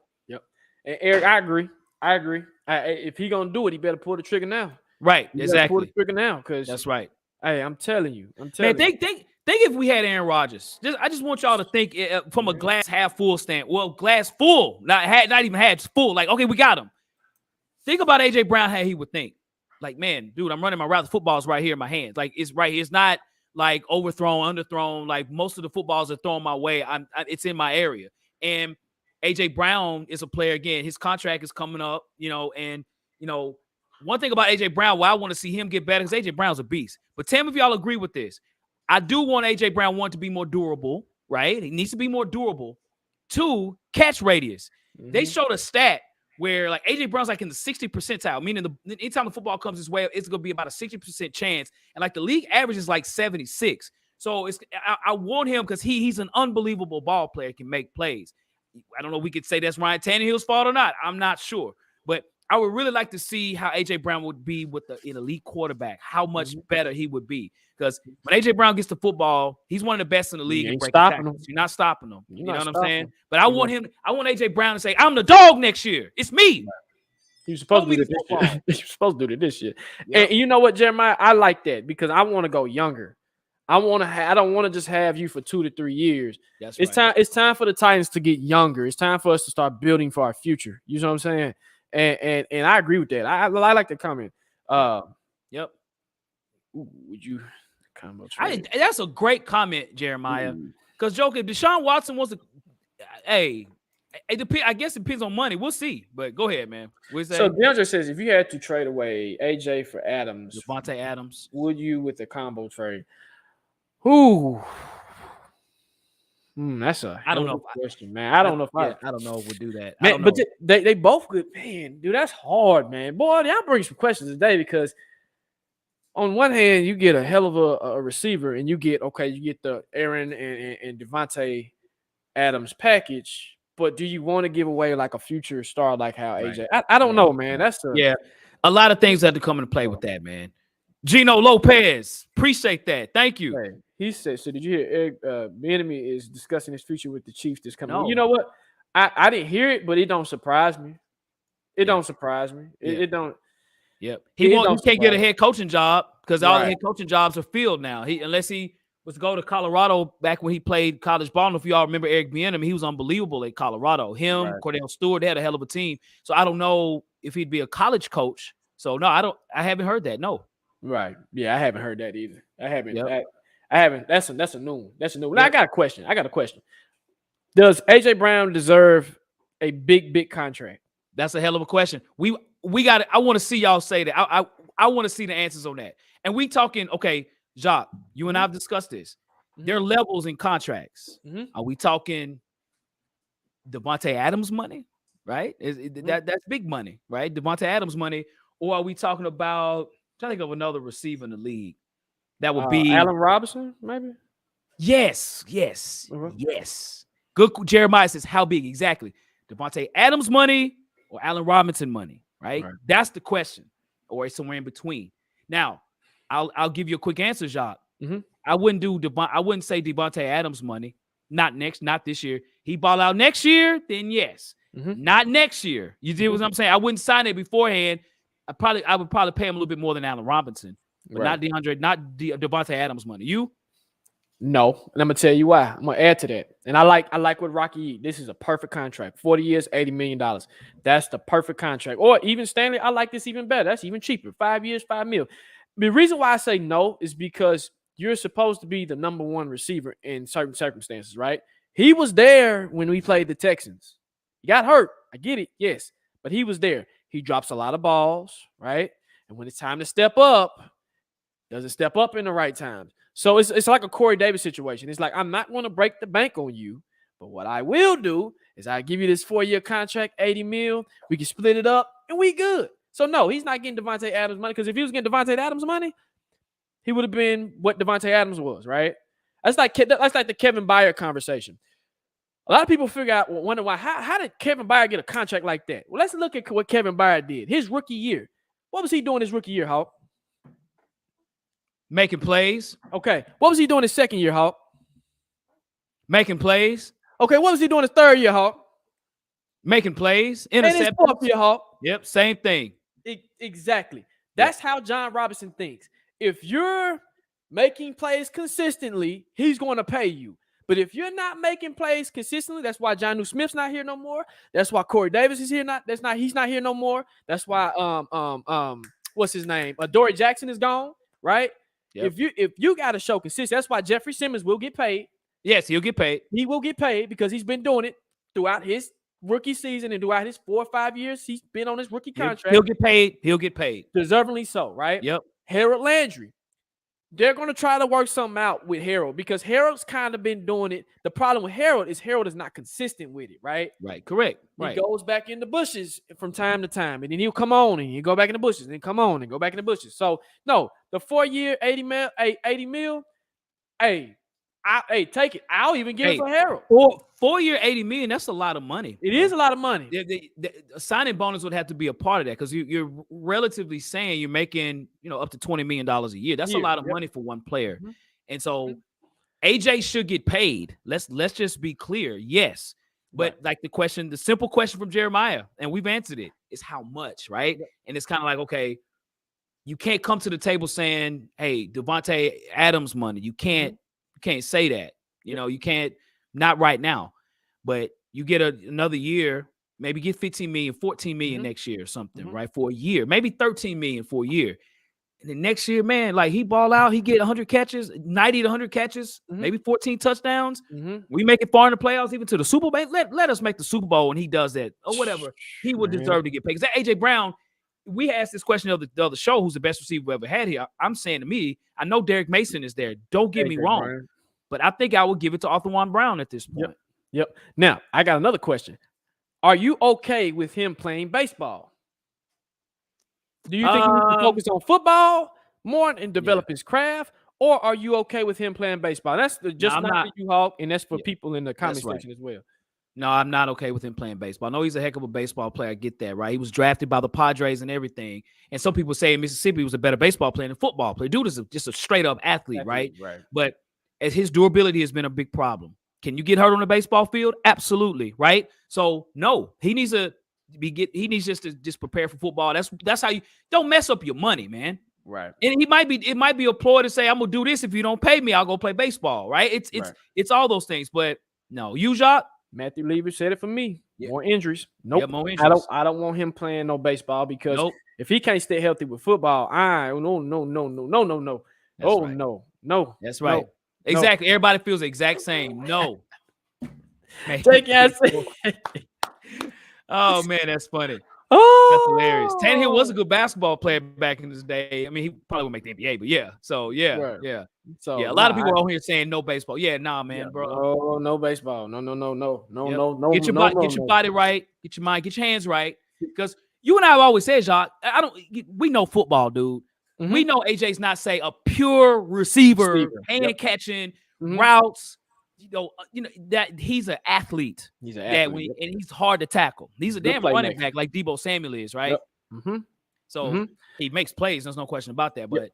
And Eric, I agree. If he gonna do it, he better pull the trigger now. Right. Exactly. Pull the trigger now, because that's right. Hey, I'm telling you. Man, think if we had Aaron Rodgers. I just want y'all to think from a glass half full stand. Well, glass full, not even half, full. Like, okay, we got him. Think about AJ Brown, how he would think. Like, man, dude, I'm running my route. The football's right here in my hands. Like, it's right here. It's not like overthrown, underthrown. Like, most of the footballs are thrown my way. It's in my area. And AJ Brown is a player, again, his contract is coming up, and one thing about AJ Brown, why I want to see him get better, because AJ Brown's a beast. But tell me if y'all agree with this. I do want AJ Brown, one, to be more durable, right? He needs to be more durable. 2, catch radius. Mm-hmm. They showed a stat where like AJ Brown's like in the 60th percentile, meaning anytime the football comes his way, it's going to be about a 60% chance. And like the league average is like 76. So I want him because he's an unbelievable ball player, can make plays. I don't know if we could say that's Ryan Tannehill's fault or not. I'm not sure. But I would really like to see how AJ Brown would be with an elite quarterback, how much better he would be. Because when AJ Brown gets the football, he's one of the best in the league. You're not stopping him. You know what I'm saying? But I want AJ Brown to say, I'm the dog next year. It's me. You're supposed to do this. You're supposed to do this shit. Yep. And you know what, Jeremiah? I like that because I want to go younger. I don't want to just have you for 2 to 3 years. It's time for the Titans to get younger. It's time for us to start building for our future. You know what I'm saying? And I agree with that. I like the comment. Yep. Would you combo? That's a great comment, Jeremiah. Because Joker, if Deshaun Watson wants to, I guess it depends on money. We'll see. But go ahead, man. So DeAndre says, if you had to trade away AJ for Adams, Devontae Adams, would you with the combo trade? Ooh. That's a question, man. I don't know if we'll do that. Man, but they both good, man. Dude, that's hard, man. Boy, y'all bring some questions today because on one hand, you get a hell of a receiver, and you get the Aaron and Devontae Adams package. But do you want to give away like a future star like how AJ? I don't know, man. A lot of things have to come into play with that, man. Gino Lopez, appreciate that. Thank you. Hey, he said, so did you hear Eric Bieniemy is discussing his future with the Chiefs this coming? No. You know what? I didn't hear it, but it don't surprise me. It don't surprise me. It don't. Yep. He can't get a head coaching job because all the head coaching jobs are filled now. Unless he was to go to Colorado back when he played college ball. If y'all remember Eric Bieniemy, he was unbelievable at Colorado. Cordell Stewart, they had a hell of a team. So I don't know if he'd be a college coach. So no, I haven't heard that. No. Right. Yeah, I haven't heard that either. I haven't. Yep. I haven't. That's a new one. That's a new one. Yep. I got a question. Does AJ Brown deserve a big contract? That's a hell of a question. We got it. I want to see y'all say that. I want to see the answers on that. And we talking, okay, Jacques, you and I've discussed this. There are levels in contracts. Are we talking Devontae Adams money? Right? That's big money, right? Devontae Adams money. Or are we talking about, I'm trying to think of another receiver in the league? That would be Allen Robinson, maybe? Yes. Good. Jeremiah says, how big exactly? Devontae Adams money or Allen Robinson money, right? That's the question. Or it's somewhere in between. Now, I'll give you a quick answer, Jacques. I wouldn't say Devontae Adams money. Not this year. He ball out next year, then yes. Not next year. You see what I'm saying? I wouldn't sign it beforehand. I would probably pay him a little bit more than Allen Robinson, but not Devontae Adams money. You? No, and I'm gonna tell you why. I'm gonna add to that. And I like what Rocky. This is a perfect contract. 40 years, $80 million. That's the perfect contract. Or even Stanley, I like this even better. That's even cheaper. 5 years, $5 million. The reason why I say no is because you're supposed to be the number one receiver in certain circumstances, right? He was there when we played the Texans. He got hurt. I get it, yes, but he was there. He drops a lot of balls, right? And when it's time to step up, doesn't step up in the right times. So it's like a Corey Davis situation. It's like, I'm not going to break the bank on you, but what I will do is I give you this 4-year contract, 80 mil. We can split it up and we good. So no, he's not getting Devontae Adams money, because if he was getting Devontae Adams money, he would have been what Devontae Adams was, right? That's like the Kevin Byard conversation. A lot of people wonder why. How did Kevin Byard get a contract like that? Well, let's look at what Kevin Byard did his rookie year. What was he doing his rookie year, Hawk? Making plays. Okay. What was he doing his second year, Hawk? Making plays. Okay. What was he doing his third year, Hawk? Making plays. And his fourth year, Hawk. Yep, same thing. Exactly. That's how John Robinson thinks. If you're making plays consistently, he's going to pay you. But if you're not making plays consistently, that's why Jonnu Smith's not here no more. That's why Corey Davis is here. He's not here no more. That's why what's his name? Dory Jackson is gone, right? Yep. If you got to show consistency, that's why Jeffrey Simmons will get paid. Yes, he'll get paid. He will get paid because he's been doing it throughout his rookie season and throughout his 4 or 5 years he's been on his rookie contract. He'll get paid. He'll get paid. Deservingly so, right? Yep. Harold Landry. They're going to try to work something out with Harold because Harold's kind of been doing it. The problem with Harold is not consistent with it, right? Right, correct. He goes back in the bushes from time to time, and then he'll come on and he'll go back in the bushes, and then come on and go back in the bushes. So, no, the 4-year, 80 mil, hey, take it. I'll even give it for Harold. 4-year, 80 million, that's a lot of money. It is a lot of money. The signing bonus would have to be a part of that because you're relatively saying you're making, up to $20 million a year. That's a lot of money for one player. Mm-hmm. And so AJ should get paid. Let's just be clear. Yes. But like the simple question from Jeremiah, and we've answered it, is how much, right? Yeah. And it's kind of like, okay, you can't come to the table saying, hey, Devontae Adams money. You can't say that. You can't. Not right now, but you get another year, maybe get 15 million, 14 million next year or something, right? For a year, maybe 13 million for a year. And then next year, man, like he ball out, he get 100 catches, 90 to 100 catches, maybe 14 touchdowns. We make it far in the playoffs, even to the Super Bowl. Let us make the Super Bowl and he does that or whatever. He would deserve to get paid. Because AJ Brown, we asked this question of the other show, who's the best receiver we ever had here. I'm saying to me, I know Derek Mason is there. Don't get me wrong. Brown. But I think I would give it to Arthur Juan Brown at this point. Yep. Now, I got another question. Are you okay with him playing baseball? Do you think he needs to focus on football more and develop his craft? Or are you okay with him playing baseball? That's not for you, Hawk, and that's for people in the comment section as well. No, I'm not okay with him playing baseball. I know he's a heck of a baseball player. I get that, right? He was drafted by the Padres and everything. And some people say in Mississippi he was a better baseball player than football player. Dude is just a straight-up athlete, right? But as his durability has been a big problem. Can you get hurt on the baseball field? Absolutely, right? So no, he needs to prepare for football. That's how you don't mess up your money, man. Right. And it might be a ploy to say, I'm gonna do this. If you don't pay me, I'll go play baseball. Right? It's all those things. But no, you, Jacques. Matthew Lever said it for me. Yeah. More injuries. Nope. Yeah, more injuries. I don't want him playing no baseball because if he can't stay healthy with football, no. That's right. No. Exactly. Everybody feels the exact same. No. Take your Oh man, that's funny. Oh, that's hilarious. Tannehill was a good basketball player back in his day. I mean, he probably would make the NBA, but yeah. So yeah, right. Yeah. So yeah, a lot of people on here saying no baseball. Yeah, nah, man, bro. No baseball. No. Get your body right. Get your mind. Get your hands right. Because you and I have always said, Jacques, we know football, dude. Mm-hmm. We know AJ's not say a pure receiver. Hand catching routes. That he's an athlete. He's an athlete, and he's hard to tackle. He's a damn running back like Deebo Samuel is, right? Yep. Mm-hmm. So he makes plays. There's no question about that. But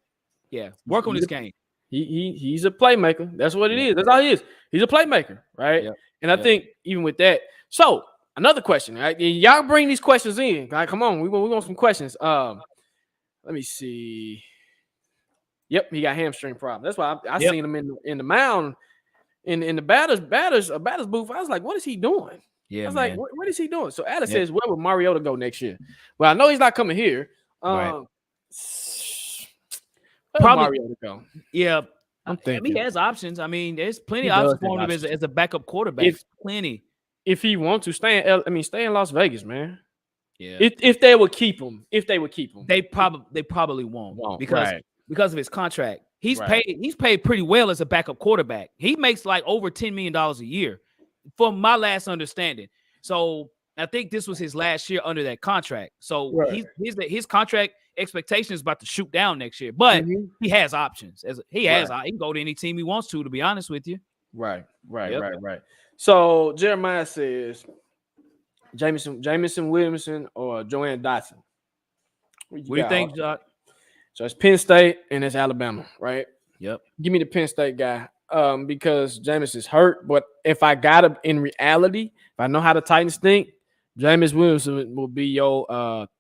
yeah, work on this game. He's a playmaker. That's what it is. That's all he is. He's a playmaker, right? Yep. And I think even with that. So another question, right? Y'all bring these questions in. Right, come on, we want some questions. Let me see. Yep, he got hamstring problem. That's why I seen him in the mound. In the batter's booth, I was like, what is he doing? Yeah, I was like, what is he doing? So Alice says, where would Mariota go next year? Well, I know he's not coming here. Right. Probably Mariota go. Yeah. I mean, he has options. I mean, there's plenty of options for him as a backup quarterback. Plenty. If he wants to stay in Las Vegas, man. Yeah. If they would keep him. They probably won't. Because of his contract. He's paid pretty well as a backup quarterback. He makes like over $10 million a year, from my last understanding. So I think this was his last year under that contract. So his contract expectation is about to shoot down next year, but he has options. He can go to any team he wants to be honest with you. Right. So Jeremiah says Jamison Williamson or Joanne Dotson. What do you think, Jock? So it's Penn State and it's Alabama, right? Yep. Give me the Penn State guy because Jameis is hurt. But if I got him in reality, if I know how the Titans think, Jameis Williamson will be your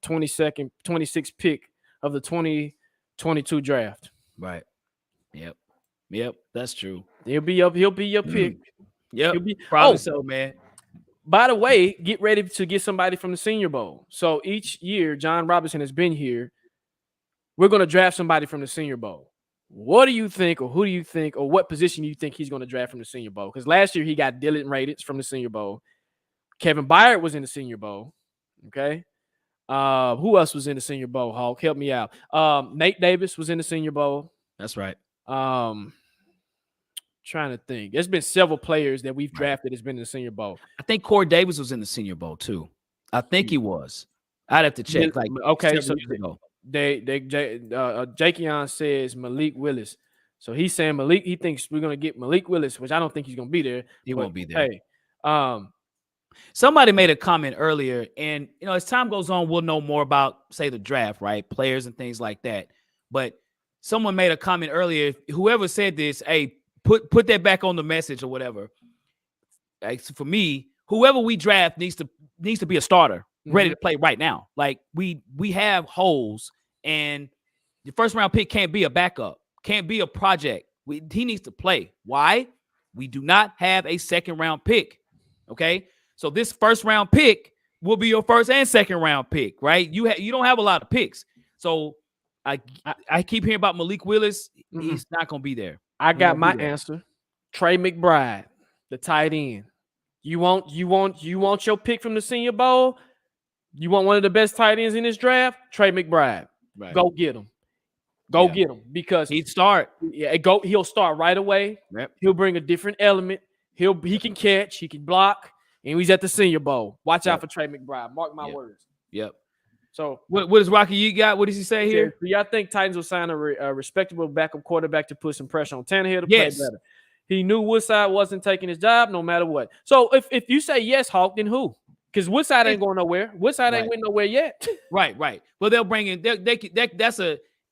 26th pick of the 2022 draft. Right. Yep. That's true. He'll be your pick. Yep. Probably so, man. By the way, get ready to get somebody from the Senior Bowl. So each year, John Robinson has been here. We're going to draft somebody from the Senior Bowl. What do you think, or who do you think, or what position do you think he's going to draft from the Senior Bowl? Because last year he got Dylan Raditz from the Senior Bowl. Kevin Byard was in the Senior Bowl. Okay. Who else was in the Senior Bowl, Hawk? Help me out. Nate Davis was in the Senior Bowl. That's right. Trying to think. There's been several players that we've drafted that's been in the Senior Bowl. I think Corey Davis was in the Senior Bowl too. I think he was. I'd have to check. Like, okay, so Jakeon says Malik Willis. So he's saying he thinks we're gonna get Malik Willis, which I don't think he's gonna be there. He won't be there. Hey, somebody made a comment earlier, and as time goes on, we'll know more about, say, the draft, right? Players and things like that. But someone made a comment earlier. Whoever said this, hey, put that back on the message or whatever. Like, for me, whoever we draft needs to be a starter, ready to play right now. Like, we have holes, and the first round pick can't be a backup, can't be a project. He needs to play. Why? We do not have a second round pick. Okay, so this first round pick will be your first and second round pick, right? You don't have a lot of picks. So I keep hearing about Malik Willis. He's not going to be there. I got my answer. Trey McBride, the tight end. You want your pick from the Senior Bowl? You want one of the best tight ends in this draft? Trey McBride. Right. Go get him. Get him because he'd start. Yeah, he'll start right away. Yep. He'll bring a different element. He can catch, he can block, and he's at the Senior Bowl. Watch out for Trey McBride. Mark my words. Yep. So what is Rocky you got? What does he say here? Do y'all think Titans will sign a respectable backup quarterback to put some pressure on Tannehill to play better? He knew Woodside wasn't taking his job no matter what. So if you say yes, Hawk, then who? Because Woodside ain't going nowhere. Woodside ain't went nowhere yet. Right. Well, they'll bring in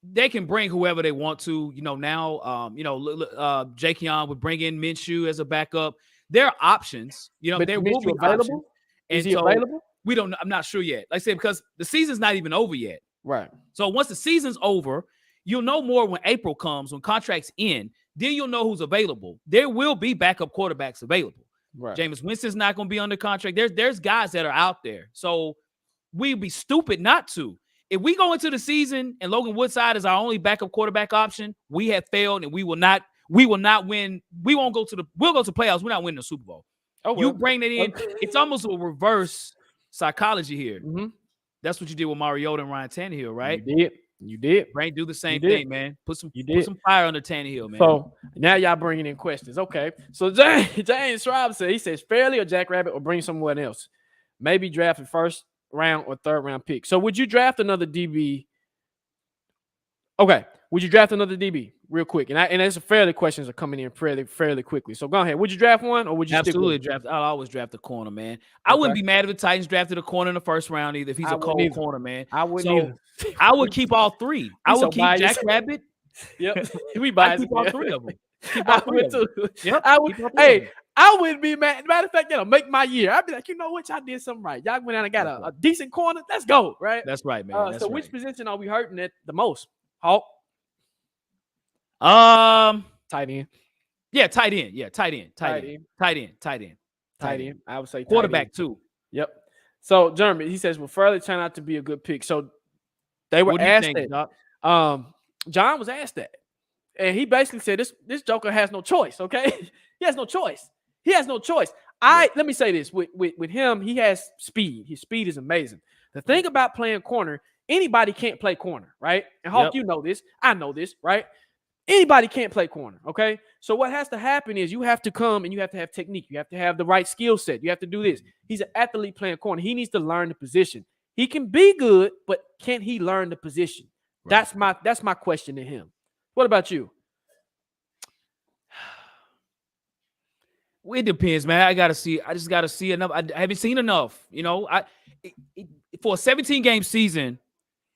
they can bring whoever they want to. Now Jakeon would bring in Minshew as a backup. There are options. But there will be available. Is he available? We don't know. I'm not sure yet. Like I said, because the season's not even over yet. Right. So once the season's over, you'll know more when April comes, when contracts end. Then you'll know who's available. There will be backup quarterbacks available. Right. Jameis Winston's not going to be under contract. There's guys that are out there. So we'd be stupid not to. If we go into the season and Logan Woodside is our only backup quarterback option, we have failed and we will not win. We'll go to playoffs. We're not winning the Super Bowl. Oh, well. You bring that in. It's almost a reverse psychology here. That's what you did with Mariota and Ryan Tannehill, right? You did. Brain, do the same thing, man. Put some fire under Tannehill, man. So now y'all bringing in questions. Okay. So James Schwab said, he says Fairley or Jack Rabbit or bring someone else. Maybe draft a first round or third round pick. So would you draft another DB? Okay. Would you draft another DB real quick? And that's a fairly questions are coming in fairly quickly. So go ahead. Would you draft one or would you absolutely draft? I'll always draft a corner, man. I wouldn't be mad if the Titans drafted a corner in the first round either. If he's a cold corner, man, I wouldn't either. I would keep all three. I would keep Jack Rabbit. Yep, we buy keep all three of them. I would too. Yep. I wouldn't be mad. Matter of fact, make my year. I'd be like, you know what, y'all did something right. Y'all went out and got a decent corner. Let's go, right? That's right, man. Which position are we hurting at the most? Hawk. Tight end. Yeah, tight end. Yeah, tight end. I would say quarterback too. Yep. So Jeremy, he says, will Fairley turn out to be a good pick? So they were asked that. John was asked that, and he basically said, "This Joker has no choice." Okay, he has no choice. Let me say this: with him, he has speed. His speed is amazing. The thing about playing corner, anybody can't play corner, right? And Hawk, you know this. I know this, right? Anybody can't play corner, okay? So what has to happen is you have to come and you have to have technique. You have to have the right skill set. You have to do this. He's an athlete playing corner. He needs to learn the position. He can be good, but can he learn the position? Right. That's my question to him. What about you? It depends, man. I just gotta see enough. I haven't seen enough. For a 17-game season,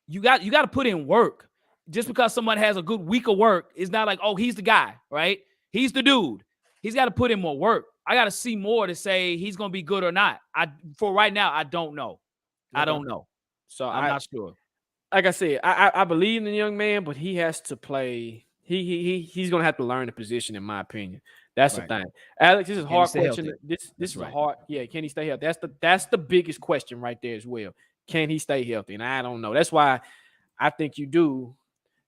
you got to put in work. Just because someone has a good week of work, it's not like, oh, he's the guy, right? He's the dude. He's got to put in more work. I got to see more to say he's gonna be good or not. For right now, I don't know. Okay. I don't know. So I'm not sure. Like I said, I believe in the young man, but he has to play. He's gonna have to learn the position, in my opinion. That's Right. the thing. Alex, this is a hard question. healthy? This is right. a hard. Yeah, can he stay healthy? That's the biggest question right there as well. Can he stay healthy? And I don't know. That's why I think you do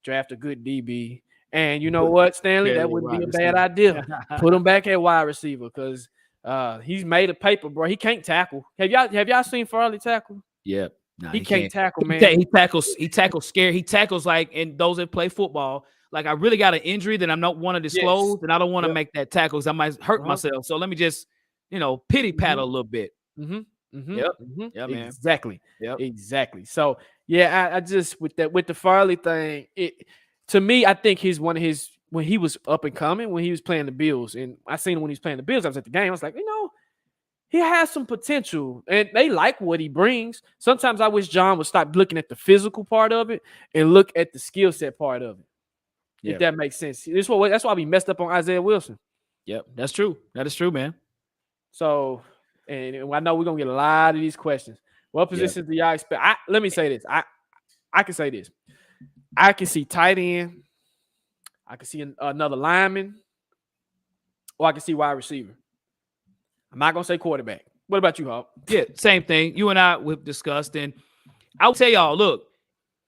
draft a good DB. And you know what, Stanley? That wouldn't be a bad idea. Put him back at wide receiver because he's made of paper, bro. He can't tackle. Have y'all seen Farley tackle? Yep. Nah, he can't tackle, man. He tackles scared. He tackles like, and those that play football, like I really got an injury that I don't want to disclose, and I don't want to make that tackle because I might hurt myself. So let me just, pity paddle a little bit. Yep, man. Exactly. Yep. Exactly. So yeah, I just with the Farley thing, to me, I think he's one of his when he was up and coming, when he was playing the Bills, and I seen him when he was playing the Bills. I was at the game. I was like, he has some potential, and they like what he brings. Sometimes I wish John would stop looking at the physical part of it and look at the skill set part of it. Yep. If that makes sense. That's why we messed up on Isaiah Wilson. Yep, that's true. That is true, man. So, and I know we're gonna get a lot of these questions. What positions do y'all expect? Let me say this. I can say this. I can see tight end. I can see another lineman, or I can see wide receiver. I'm not gonna say quarterback. What about you, Hawk? Yeah, same thing. You and I we've discussed, and I would tell y'all, look,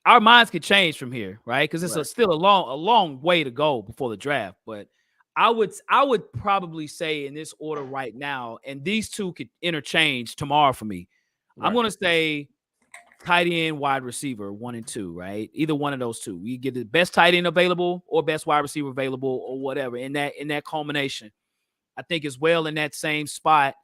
our minds could change from here, right? Because it's still a long way to go before the draft. But I would probably say in this order right now, and these two could interchange tomorrow for me. Right. I'm gonna say tight end, wide receiver, 1 and 2, right? Either one of those two. We get the best tight end available or best wide receiver available or whatever in that culmination. I think as well in that same spot.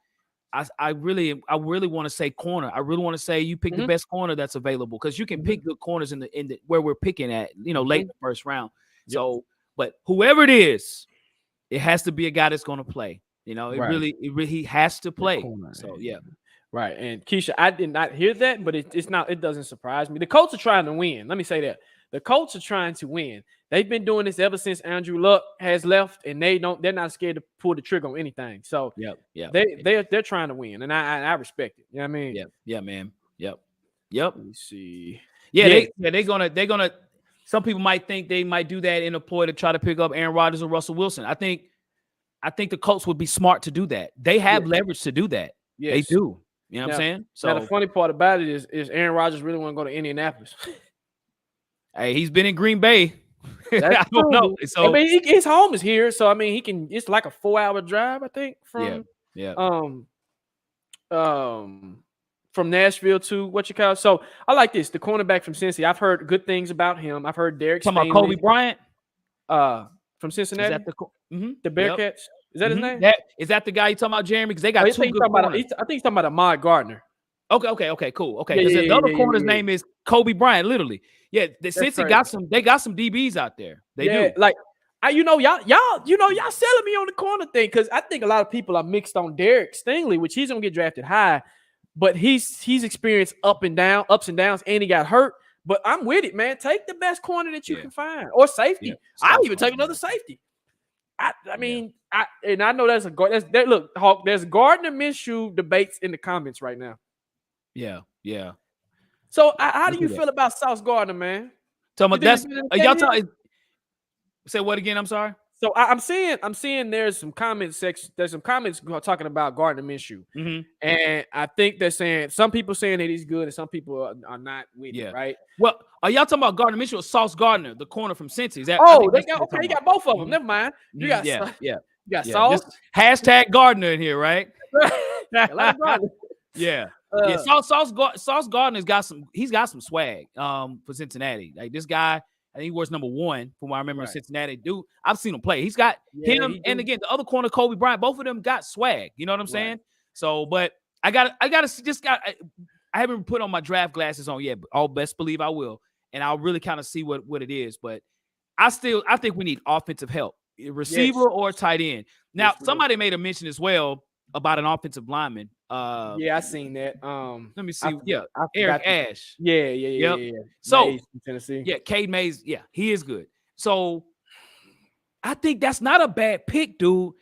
I really want to say corner. I really want to say you pick the best corner that's available because you can pick good corners in the where we're picking at, late in the first round. Yep. So, but whoever it is, it has to be a guy that's going to play. He has to play. So yeah. Right. And Keisha, I did not hear that, but it doesn't surprise me. The Colts are trying to win. Let me say that. The Colts are trying to win. They've been doing this ever since Andrew Luck has left, and they're not scared to pull the trigger on anything. So they're trying to win, and I respect it. You know what I mean? Yeah, man. Yep. Let me see. They're gonna. Some people might think they might do that in a ploy to try to pick up Aaron Rodgers or Russell Wilson. I think the Colts would be smart to do that. They have leverage to do that. Yes. They do. You know what I'm saying? So now the funny part about it is Aaron Rodgers really want to go to Indianapolis. Hey, he's been in Green Bay. I don't know. So I mean, his home is here, so I mean, he can. It's like a 4-hour drive, I think, from from Nashville to what you call it. So I like this. The cornerback from Cincy. I've heard good things about him. I've heard Derek. Talking about Kobe Bryant, from Cincinnati. Is that the Bearcats? Is that his name? Is that the guy you talking about, Jeremy? Because they got two good corners. I think he's talking about Ahmad Gardner. Okay, cool. Okay, because the other corner's name is Kobe Bryant, literally. Yeah, since they got some DBs out there. They do. Like y'all selling me on the corner thing because I think a lot of people are mixed on Derek Stingley, which he's gonna get drafted high, but he's experienced ups and downs, and he got hurt. But I'm with it, man. Take the best corner that you can find, or safety. I'll even take another safety. I know look, Hawk. There's Gardner Minshew debates in the comments right now. Yeah. So how do you feel about Sauce Gardner, man? Y'all talking. Say what again? I'm sorry. So I'm seeing there's some comments talking about Gardner Minshew, and I think they're saying some people saying that he's good and some people are not with it, right? Well, are y'all talking about Gardner Minshew or Sauce Gardner, the corner from Cincy? You got both of them. Never mind. You got you got Sauce. Hashtag Gardner in here, right? Yeah. Sauce Gardner's got some swag for Cincinnati. Like this guy, I think he wears number 1 from what I remember in Right. Cincinnati. Dude, I've seen him play. He's got Yeah, him, he and do. again, the other corner, Kobe Bryant, both of them got swag. You know what I'm Right. saying? So, but I haven't put on my draft glasses on yet, but I'll best believe I will. And I'll really kind of see what it is. But I think we need offensive help, receiver Yes. or tight end. Now, Yes, we do. somebody made a mention as well about an offensive lineman. Yeah, I seen that. Let me see. I Eric forgot Ash. Yeah. Yep. So, Mays from Tennessee. yeah, Cade Mays. Yeah, he is good. So I think that's not a bad pick, dude,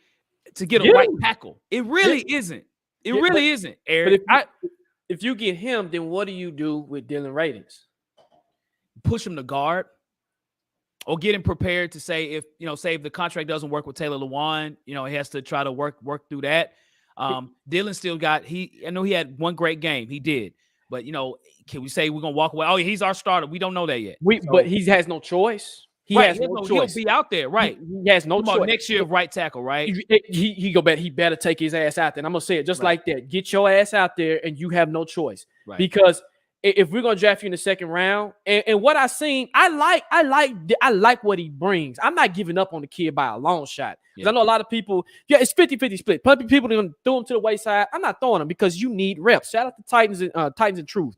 to get a right tackle. It really isn't. It really isn't, Eric. But if you get him, then what do you do with Dylan Radins? Push him to guard, or get him prepared to say if the contract doesn't work with Taylor Lewan, he has to try to work through that. Dylan still got I know he had one great game. He did. But can we say we're gonna walk away? Oh, he's our starter. We don't know that yet. But he has no choice. He has no choice. He'll be out there, right? He has no choice. Next year, right tackle, right? He better take his ass out there. And I'm gonna say it just like that. Get your ass out there, and you have no choice. Right. Because if we're gonna draft you in the second round, and what I seen, I like what he brings. I'm not giving up on the kid by a long shot. Because I know a lot of people, it's 50-50 split. Plenty of people are gonna throw him to the wayside. I'm not throwing him because you need reps. Shout out to Titans and Truth.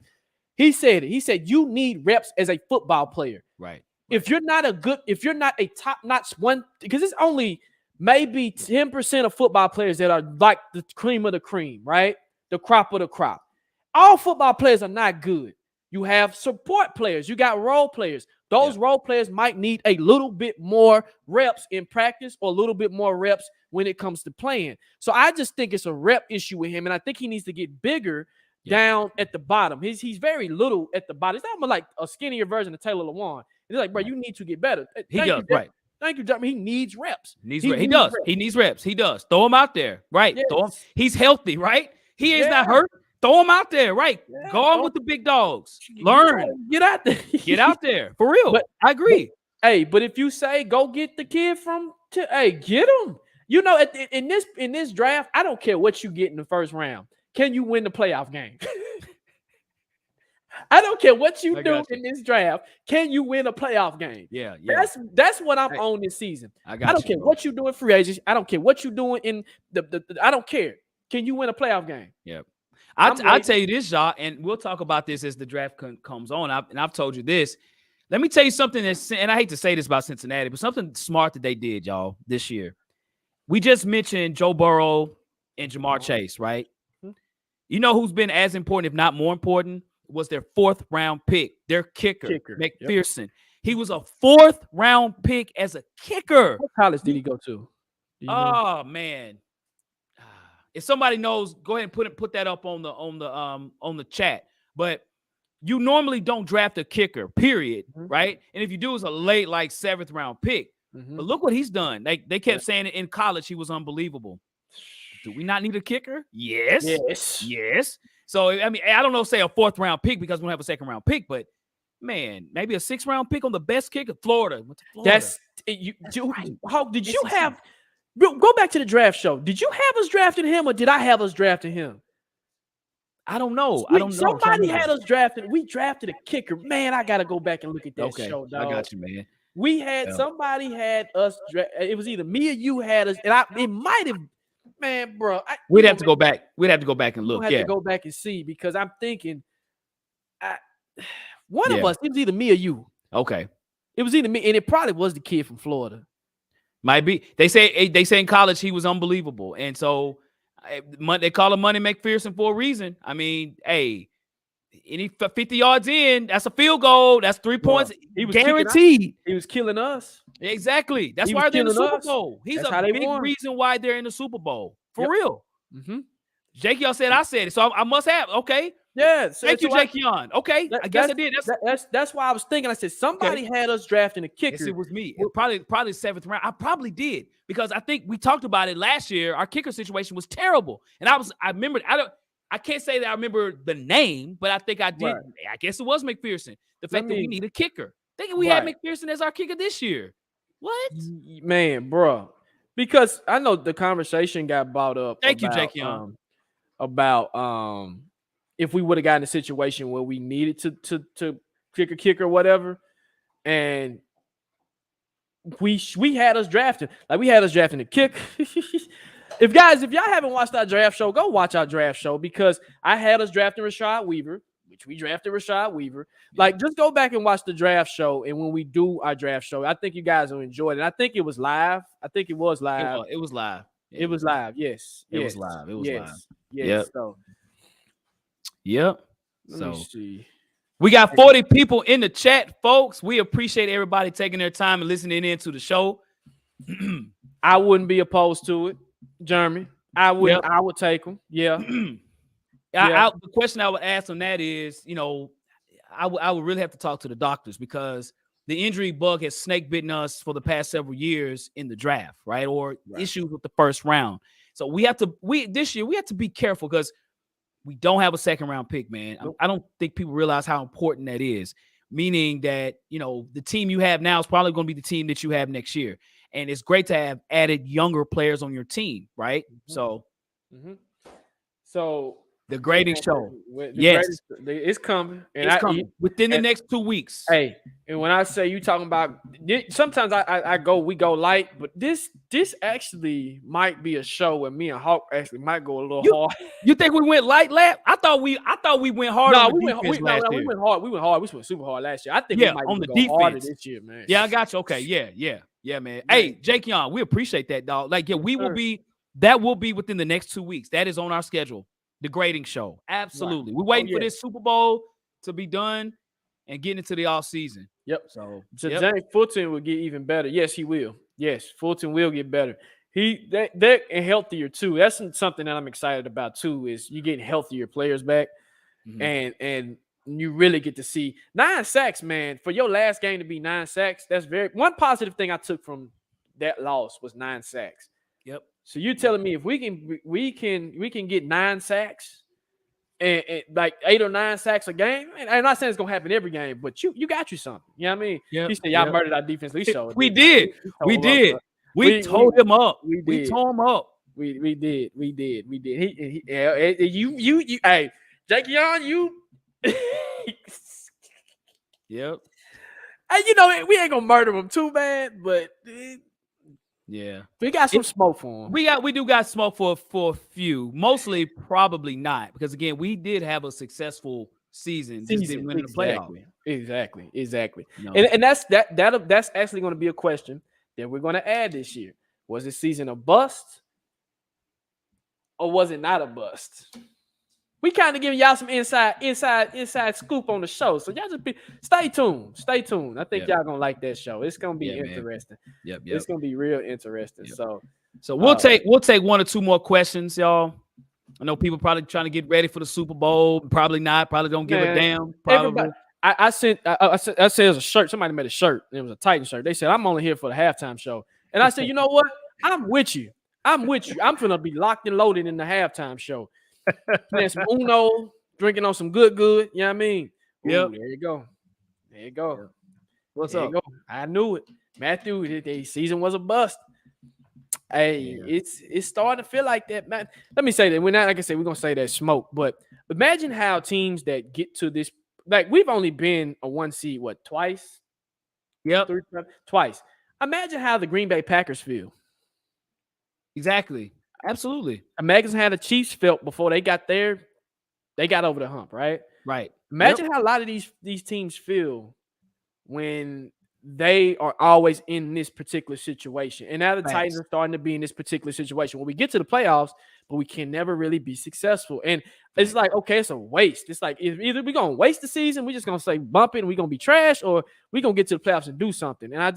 He said it. He said you need reps as a football player. Right. If you're not a top-notch one, because it's only maybe 10% of football players that are like the cream of the cream, right? The crop of the crop. All football players are not good. You have support players. You got role players. Those role players might need a little bit more reps in practice or a little bit more reps when it comes to playing. So I just think it's a rep issue with him, and I think he needs to get bigger down at the bottom. He's very little at the bottom. It's almost like a skinnier version of Taylor Lewan. It's like, bro, you need to get better. He does, right. Thank you, Jeremy. He needs reps. He does. He needs reps. He does. Throw him out there, right? Yes. Throw him. He's healthy, right? He is not hurt. Throw him out there, right? Yeah, go on with the big dogs. Learn. Get out there. Get out there. For real. But I agree. But if you say go get the kid get him. In this draft, I don't care what you get in the first round. Can you win the playoff game? I don't care what you do in this draft. Can you win a playoff game? Yeah. That's what I'm on this season. I don't care what you do in free agency. I don't care what you doing in the I don't care. Can you win a playoff game? Yeah. I'll tell you this, y'all, and we'll talk about this as the draft comes on. I've told you this. Let me tell you something and I hate to say this about Cincinnati, but something smart that they did, y'all, this year. We just mentioned Joe Burrow and Jamar Chase, right? Mm-hmm. You know who's been as important, if not more important, was their 4th round pick, their kicker. McPherson. Yep. He was a 4th round pick as a kicker. What college did he go to? Oh man. If somebody knows, go ahead and put that up on the chat. But you normally don't draft a kicker, period, right? And if you do, it's a late, like 7th round pick. But look what he's done. They kept saying it in college, he was unbelievable. Do we not need a kicker? Yes. So I mean, I don't know, say a 4th round pick because we don't have a 2nd round pick, but man, maybe a 6th round pick on the best kicker, Florida. That's you. How did you have? Go back to the draft show. Did you have us drafting him, or did I have us drafting him? I don't know. Somebody had us drafted. We drafted a kicker. Man, I gotta go back and look at that show, dog. I got you, man. We had somebody had us. It was either me or you had us, and it might have. Man, bro, we'd have to go back. We'd have to go back and look. We'll have to go back and see because I'm thinking, one of us. It was either me or you. Okay, it was either me, and it probably was the kid from Florida. Might be. They say in college he was unbelievable, and so they call him Money McPherson for a reason. I mean, hey, any 50 yards in, that's a field goal. That's 3 points. He was guaranteed. He was killing us. Exactly. That's why they're in the Super Bowl. He's a big reason why they're in the Super Bowl. For real. Mm-hmm. Jake, y'all said I said it, so I must have. Okay. Yeah. Thank you, Jake Yon. Okay. I guess I did. That's why I was thinking. I said somebody had us drafting a kicker. Yes, it was me. Probably 7th round. I probably did because I think we talked about it last year. Our kicker situation was terrible, and I remember. I can't say that I remember the name, but I think I did. Right. I guess it was McPherson. The fact that we need a kicker. Thinking we had McPherson as our kicker this year. What? Man, bro. Because I know the conversation got brought up. Thank you, Jake Young. About if we would have gotten a situation where we needed to kick or whatever. and we had us drafting. Like, we had us drafting the kick. If y'all haven't watched our draft show, go watch our draft show, because I had us drafting Rashad Weaver, which we drafted Rashad Weaver. Like, just go back and watch the draft show. And when we do our draft show, I think you guys will enjoy it. And I think it was live. It was live. It was live. Yes. It was live. Yes. Yep. So, yep. let So me see. we got 40 people in the chat, folks. We appreciate everybody taking their time and listening in to the show. I wouldn't be opposed to it, Jeremy. I would. Yep. I would take them. Yeah. The question I would ask on that is, I would really have to talk to the doctors, because the injury bug has snake bitten us for the past several years in the draft, right? Or issues with the first round. So this year we have to be careful, because we don't have a second round pick, man. I don't think people realize how important that is. Meaning that, the team you have now is probably going to be the team that you have next year. And it's great to have added younger players on your team, right? Mm-hmm. So the grading show. It's coming. And it's coming within the next 2 weeks. Hey, and when I say you talking about, sometimes we go light, but this actually might be a show where me and Hawk actually might go a little hard. You think we went light lap? I thought we went hard. No, we went hard. We went hard. We went super hard last year. I think we might on the go defense harder this year, man. Yeah, I got you. Okay, yeah, man. Hey, Jake Young, we appreciate that, dog. Like, we will be. That will be within the next 2 weeks. That is on our schedule. The grading show. Absolutely. We're waiting for this Super Bowl to be done and getting into the off season. Yep. So James Fulton will get even better. Yes, he will. Yes, Fulton will get better. They're healthier too. That's something that I'm excited about too, is you getting healthier players back. Mm-hmm. And you really get to see 9 sacks, man. For your last game to be 9 sacks, that's one positive thing I took from that loss was 9 sacks. Yep. So you're telling me if we can get 9 sacks and like 8 or 9 sacks a game, and I'm not saying it's gonna happen every game, but you got you something. You know what I mean? Yep. He said y'all murdered our defense. We showed. We did. We tore him up. We tore him up. We did. He you hey, Jake Young, you Yep. And we ain't gonna murder him too bad, but yeah, we got some smoke for him. We do got smoke for a few. Mostly probably not, because again, we did have a successful season. Just didn't win the playoff. Exactly. And that's actually going to be a question that we're going to add this year. Was this season a bust, or was it not a bust? We kind of giving y'all some inside scoop on the show. So y'all just stay tuned. I think y'all gonna like that show. It's gonna be interesting. Yep. It's gonna be real interesting. Yep. So we'll take 1 or 2 more questions, y'all. I know people probably trying to get ready for the Super Bowl. Probably not. Probably don't give a damn. Probably. I said it was a shirt. Somebody made a shirt. It was a Titan shirt. They said I'm only here for the halftime show, and I said, you know what? I'm with you. I'm gonna be locked and loaded in the halftime show. Playing some Uno, drinking on some good. You know what I mean? Yep. There you go. What's up? I knew it. Matthew, the season was a bust. Hey, it's starting to feel like that, man. Let me say that. We're not, like I said, we're gonna say that smoke, but imagine how teams that get to this, like, we've only been a 1 seed, twice? Yep. Twice. Imagine how the Green Bay Packers feel. Exactly. Absolutely. Imagine how the Chiefs felt before they got there. They got over the hump, right? Right. Imagine how a lot of these teams feel when they are always in this particular situation. And now the Titans are starting to be in this particular situation where we get to the playoffs, but we can never really be successful. And it's like, okay, it's a waste. It's like either we're going to waste the season, we're just going to say bump it and we're going to be trash, or we're going to get to the playoffs and do something. And I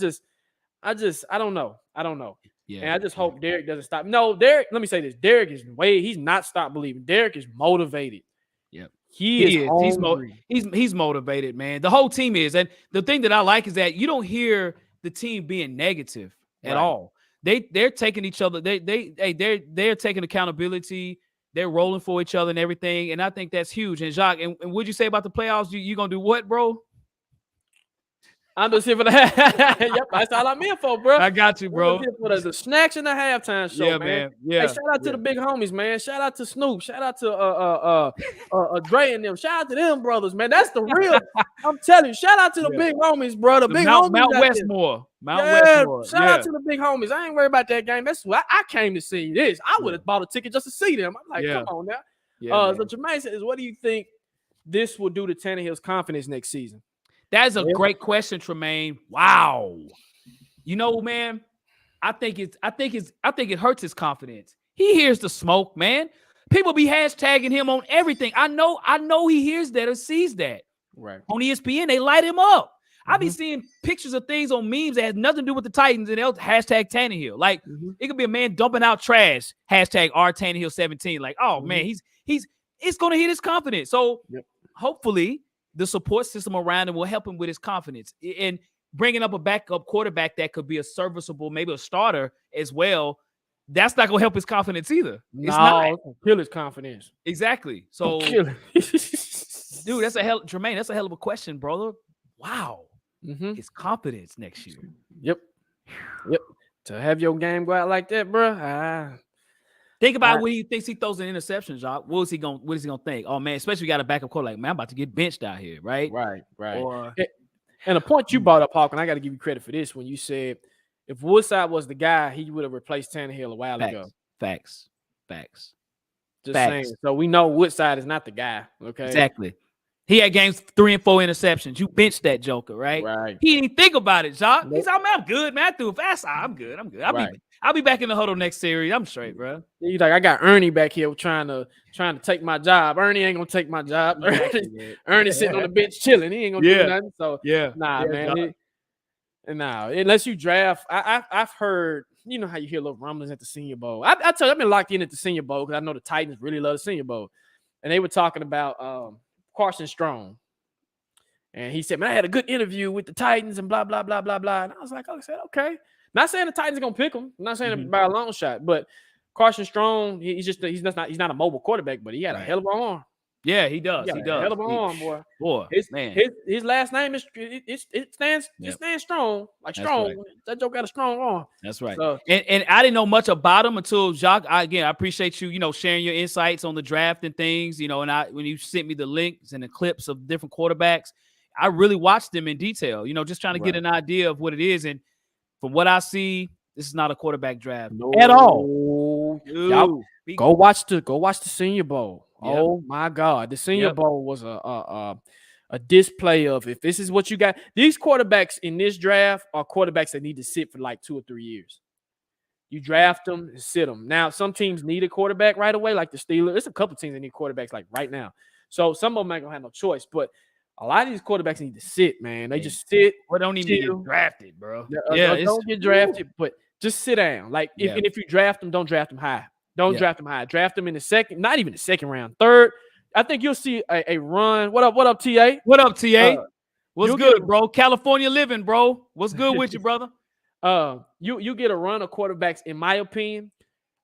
don't know. Yeah. And I just hope Derek doesn't stop. No, Derek, let me say this. Derek he's not stopped believing. Derek is motivated. Yep. He is. He's motivated, man. The whole team is. And the thing that I like is that you don't hear the team being negative at all. They're taking each other. They're taking accountability. They're rolling for each other and everything. And I think that's huge. And Jacques, and what'd you say about the playoffs? You gonna do what, bro? I'm just here for the yep, that's all I'm here for, bro. I got you, bro. I'm just here for the snacks and the halftime show, Yeah, man. Yeah. Hey, shout out to the big homies, man. Shout out to Snoop. Shout out to Dre and them. Shout out to them brothers, man. That's the real. I'm telling you. Shout out to the big homies, bro. The big homies. Mount out there. Westmore. Mount Yeah, Westmore. shout out to the big homies. I ain't worried about that game. That's what I came to see this. I would have bought a ticket just to see them. I'm like, come on now. So Jermaine says, what do you think this will do to Tannehill's confidence next season? That is a great question, Tremaine. Wow. You know, man, I think it hurts his confidence. He hears the smoke, man. People be hashtagging him on everything. I know he hears that or sees that. Right. On ESPN, they light him up. I be seeing pictures of things on memes that has nothing to do with the Titans, and they'll hashtag Tannehill. Like it could be a man dumping out trash. Hashtag #Tannehill17. Like, oh man, it's gonna hit his confidence. So hopefully the support system around him will help him with his confidence. And bringing up a backup quarterback that could be a serviceable, maybe a starter as well, that's not gonna help his confidence either. It's not. Kill his confidence. Exactly. So, dude, that's a hell of a question, brother. Wow. His confidence next year. Yep. To have your game go out like that, bro. Think about when he thinks he throws an interception, Jacques. What is he gonna think? Oh man, especially we got a backup quarterback. Like, man, I'm about to get benched out here, right? Right. And the point you brought up, Hawk, and I got to give you credit for this when you said if Woodside was the guy, he would have replaced Tannehill a while ago. Facts. Just saying. So we know Woodside is not the guy. Okay. Exactly. He had games 3 and 4 interceptions. You benched that joker, right? Right. He didn't even think about it, Jacques. He's like, man, I'm good, man. I threw fast. I'm good. I'll be back in the huddle next series. I'm straight, bro. He's like, I got Ernie back here trying to take my job. Ernie ain't gonna take my job. Ernie's sitting on the bench chilling. He ain't gonna do nothing. So man. Unless you draft, I've heard, you know how you hear little rumblings at the Senior Bowl. I tell you, I've been locked in at the Senior Bowl because I know the Titans really love the Senior Bowl, and they were talking about Carson Strong, and he said, man, I had a good interview with the Titans and blah blah blah blah blah. And I was like, okay. Not saying the Titans are gonna pick him. I'm not saying it by a long shot, but Carson Strong, he's not a mobile quarterback, but he had a hell of an arm. Yeah, he does. He does. Hell of an arm, boy. Man. His last name is it stands strong. Like strong. Right. That joke got a strong arm. That's right. So, and I didn't know much about him until Jacques. I appreciate you, sharing your insights on the draft and things, and when you sent me the links and the clips of different quarterbacks, I really watched them in detail, just trying to get an idea of what it is. And from what I see, this is not a quarterback draft at all. Y'all, go watch the Senior Bowl. Yep. Oh my God, the Senior Bowl was a display of, if this is what you got. These quarterbacks in this draft are quarterbacks that need to sit for like 2 or 3 years. You draft them and sit them. Now, some teams need a quarterback right away, like the Steelers. There's a couple teams that need quarterbacks like right now. So some of them ain't gonna have no choice, but a lot of these quarterbacks need to sit, man. They just sit. Or don't even get drafted, bro. Don't get drafted, but just sit down. Like, if you draft them, don't draft them high. Don't draft them high. Draft them in the second, not even the second round, third. I think you'll see a run. What up, TA? What up, TA? What's good, bro? California living, bro. What's good with you, brother? You get a run of quarterbacks, in my opinion.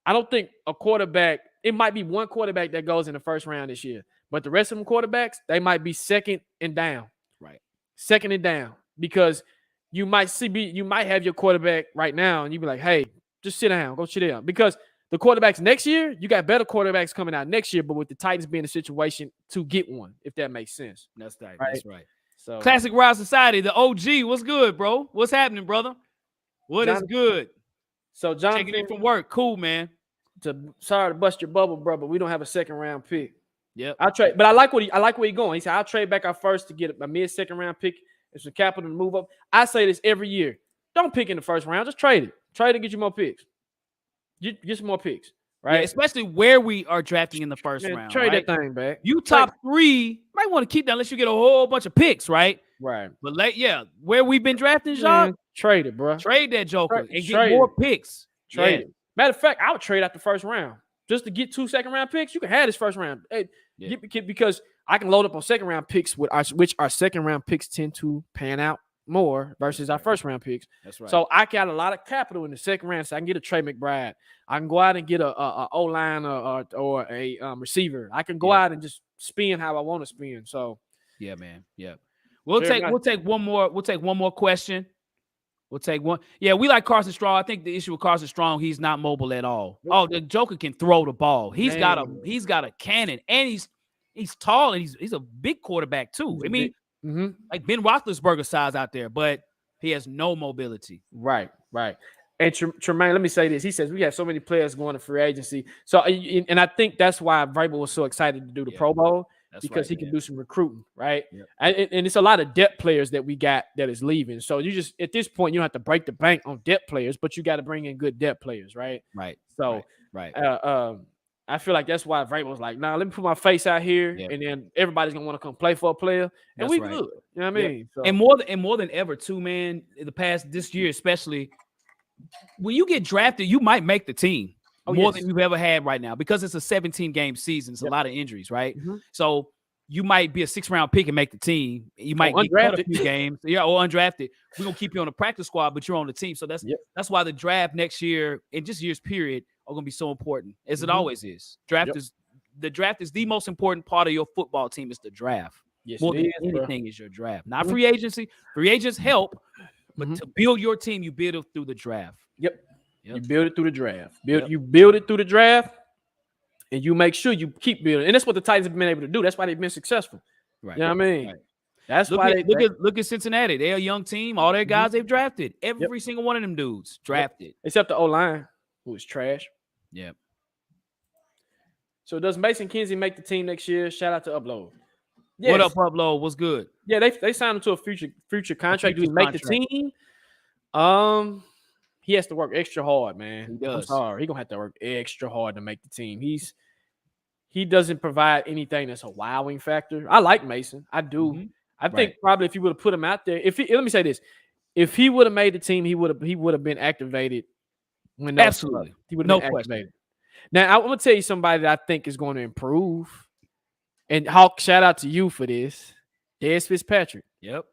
I don't think a quarterback, it might be one quarterback that goes in the first round this year, but the rest of them quarterbacks, they might be second and down. Right. Second and down. Because you might have your quarterback right now and you be like, hey, just sit down, go sit down. Because the quarterbacks next year, you got better quarterbacks coming out next year, but with the Titans being in a situation to get one, if that makes sense. That's right. That's right. So Classic Ride Society, the OG. What's good, bro? What's happening, brother? What is good? So John taking in from work. Cool, man. Sorry to bust your bubble, bro, but we don't have a second round pick. Yep. I'll trade, but I like where he's going. He said, I'll trade back our first to get a mid-second round pick and some capital to move up. I say this every year. Don't pick in the first round. Just trade it. Trade and get you more picks. Get some more picks, right? Yeah, especially where we are drafting in the first round. Trade right? that thing back. You top 3 might want to keep that unless you get a whole bunch of picks, right? Right. But where we've been drafting, Jacques, trade it, bro. Trade that joker and get more picks. Trade it. Matter of fact, I would trade out the first round just to get 2 second-round picks. You can have this first round. Hey, because I can load up on second-round picks, which our second-round picks tend to pan out more versus our first-round picks. That's right. So I got a lot of capital in the second round, so I can get a Trey McBride. I can go out and get a O-line or a receiver. I can go out and just spin how I want to spin. So yeah, man. Yeah. We'll Jeremiah. take one more question. We'll take one. Yeah, we like Carson Strong. I think the issue with Carson Strong, he's not mobile at all. Nope. Oh, the Joker can throw the ball. He's got Man. a cannon, and he's tall, and he's a big quarterback too. I mean, like Ben Roethlisberger size out there, but he has no mobility. Right. And Tremaine, let me say this. He says we have so many players going to free agency. So, and I think that's why Vrabel was so excited to do the Pro Bowl, because he can do some recruiting, right? Yep. And it's a lot of depth players that we got that is leaving. So you just, at this point, you don't have to break the bank on depth players, but you got to bring in good depth players, right? Right. So, right. I feel like that's why Vrabel was like, nah, let me put my face out here, Yep. and then everybody's gonna want to come play for a player, and That's we right. good. You know what I mean? So, And more than ever, too, man. This year especially, when you get drafted, you might make the team more than you've ever had right now, because it's a 17-game season. It's a lot of injuries, right? So you might be a 6th-round pick and make the team. You might get cut a few games, or undrafted. We're gonna keep you on the practice squad, but you're on the team. So that's why the draft next year and just years period are gonna be so important, as it always is. The draft is the most important part of your football team. Is the draft. Yes, more than anything is your draft, not free agency. Free agents help, but to build your team, you build it through the draft. Yep. You build it through the draft. You build it through the draft, and you make sure you keep building. And that's what the Titans have been able to do. That's why they've been successful. Right. You know what I mean? Right. That's why look at Cincinnati. They're a young team. All their guys they've drafted. Every single one of them dudes drafted. Except the O-line, who is trash. Yep. So does Mason Kinsey make the team next year? Shout out to Upload. Yes. What up, Upload? What's good? Yeah, they signed him to a future contract. Do he make the team? He has to work extra hard, man. He does. I'm sorry. He's gonna have to work extra hard to make the team. He doesn't provide anything that's a wowing factor. I like Mason. I do. I think probably if you would have put him out there, let me say this. If he would have made the team, he would have been activated when absolutely. He would have been activated. Now, I'm going to tell you somebody that I think is going to improve. And Hawk, shout out to you for this. Dez Fitzpatrick. Yep.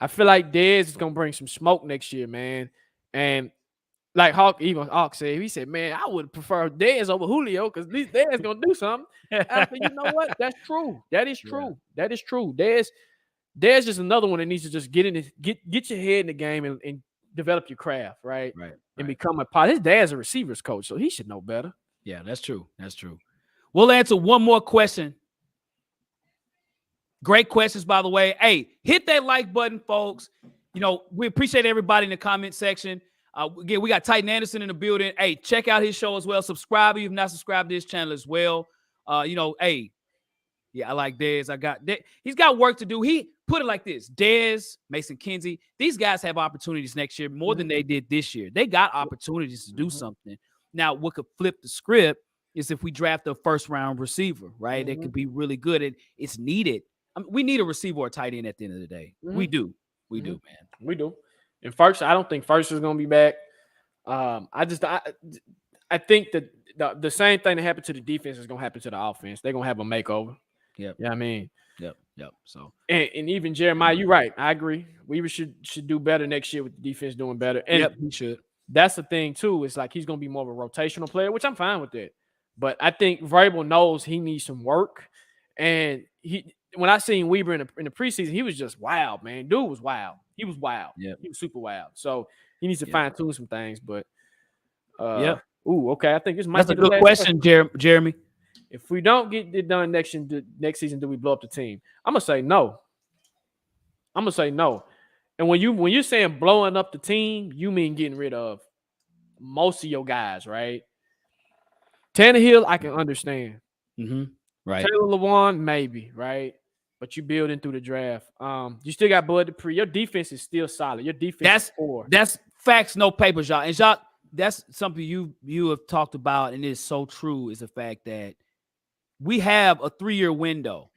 I feel like Dez is going to bring some smoke next year, man. And like Hawk said, he said, man, I would prefer Dez over Julio because Dez is going to do something. I said, you know what? That's true. That is true. Yeah. That is true. Dez is another one that needs to just get your head in the game and develop your craft, right? And become a part. His dad's a receivers coach, so he should know better. Yeah, that's true. That's true. We'll answer one more question. Great questions, by the way. Hey, hit that like button, folks. You know, we appreciate everybody in the comment section. Again, we got Titan Anderson in the building. Hey, check out his show as well. Subscribe if you've not subscribed to this channel as well. Hey, yeah, I like Dez. He's got work to do. He put it like this: Dez, Mason Kinsey, these guys have opportunities next year more than they did this year. They got opportunities to do something. Now, what could flip the script is if we draft a first-round receiver, right? That could be really good, and it's needed. I mean, we need a receiver or a tight end at the end of the day. We do. We do, man. We do. And first, I don't think first is going to be back. I think that the same thing that happened to the defense is going to happen to the offense. They're going to have a makeover. Yeah. You know what I mean? Yep. So and even Jeremiah, you're right. I agree. We should do better next year with the defense doing better. And he should. That's the thing too. It's like he's going to be more of a rotational player, which I'm fine with that. But I think Vrabel knows he needs some work. And when I seen Weber in the preseason, he was just wild, man. Dude was wild. He was wild. Yeah, he was super wild. So he needs to fine tune some things. But Ooh, okay. I think this might be a good question, Jeremy. If we don't get it done next season, do we blow up the team? I'm gonna say no. And when you're saying blowing up the team, you mean getting rid of most of your guys, right? Tannehill, I can understand. Right. Taylor Lewan, maybe, right? But you building through the draft. You still got Bud Dupree. Your defense is still solid. Your defense is poor. That's facts, no papers, y'all. And Jacques, that's something you have talked about, and it's so true, is the fact that we have a 3-year window,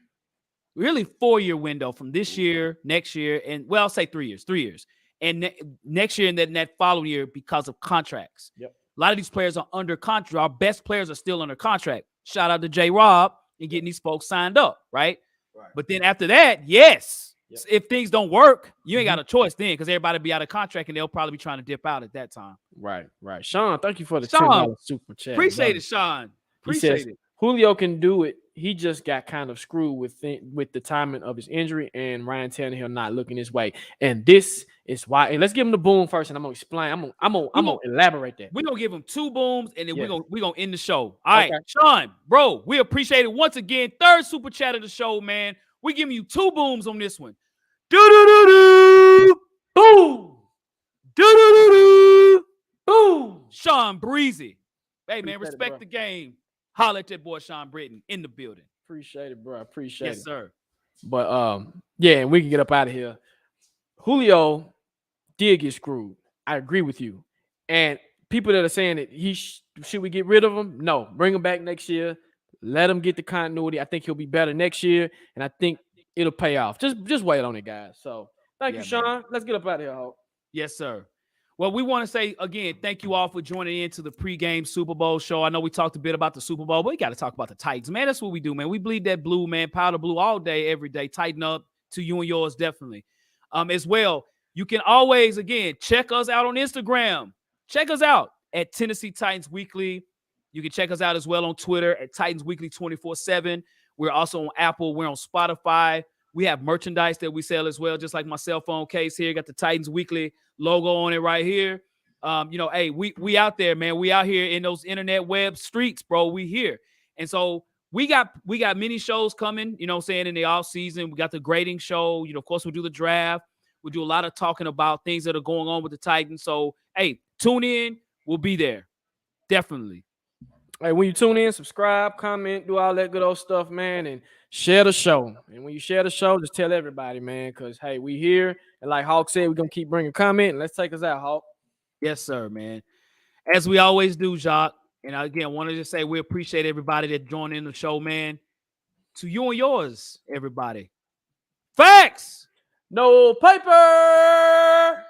really 4-year window from this year, next year, and I'll say 3 years, and next year and then that following year because of contracts. Yep. A lot of these players are under contract. Our best players are still under contract. Shout out to J-Rob and getting these folks signed up, right? But then after that, if things don't work, you ain't got a choice then, because everybody be out of contract and they'll probably be trying to dip out at that time. Right. Sean, thank you for the $10 super chat. Appreciate it, Sean. Appreciate it. Julio can do it. he just got kind of screwed with the timing of his injury and Ryan Tannehill not looking his way. And this is why. And let's give him the boom first, and I'm gonna explain. I'm gonna elaborate that. We're gonna give him 2 booms, and then Yes. we're gonna end the show. All right, Okay. Sean, bro, we appreciate it once again. 3rd super chat of the show, man. We giving you 2 booms on this one. Do-do-do-do! Boom! Do-do-do-do! Boom! Sean Breezy. Hey, man, respect the game. Holla at that boy Sean Britton in the building. Appreciate it, bro. Appreciate it. Yes, sir. But yeah, and we can get up out of here. Julio did get screwed. I agree with you. And people that are saying that should we get rid of him? No, bring him back next year. Let him get the continuity. I think he'll be better next year, and I think it'll pay off. Just wait on it, guys. So thank you, Sean. Man. Let's get up out of here, Hulk. Yes, sir. Well, we want to say again, thank you all for joining into the pregame Super Bowl show. I know we talked a bit about the Super Bowl, but we got to talk about the Titans, man. That's what we do, man. We bleed that blue, man, powder blue all day, every day. Tighten up to you and yours, definitely. As well, you can always, again, check us out on Instagram. Check us out at Tennessee Titans Weekly. You can check us out as well on Twitter at Titans Weekly 24/7. We're also on Apple. We're on Spotify. We have merchandise that we sell as well, just like my cell phone case here. Got the Titans Weekly logo on it right here. Hey, we out there, man. We out here in those internet web streets, bro. We here. And so we got many shows coming, you know what I'm saying, in the off season. We got the grading show. Of course, we'll do the draft. We'll do a lot of talking about things that are going on with the Titans. So, hey, tune in. We'll be there. Definitely. Hey, when you tune in, subscribe, comment, do all that good old stuff, man, and share the show. And when you share the show, just tell everybody, man, because, hey, we here. And like Hawk said, we're going to keep bringing comment. Let's take us out, Hawk. Yes, sir, man. As we always do, Jacques. And again, wanted to say we appreciate everybody that joined in the show, man. To you and yours, everybody. Facts! No paper!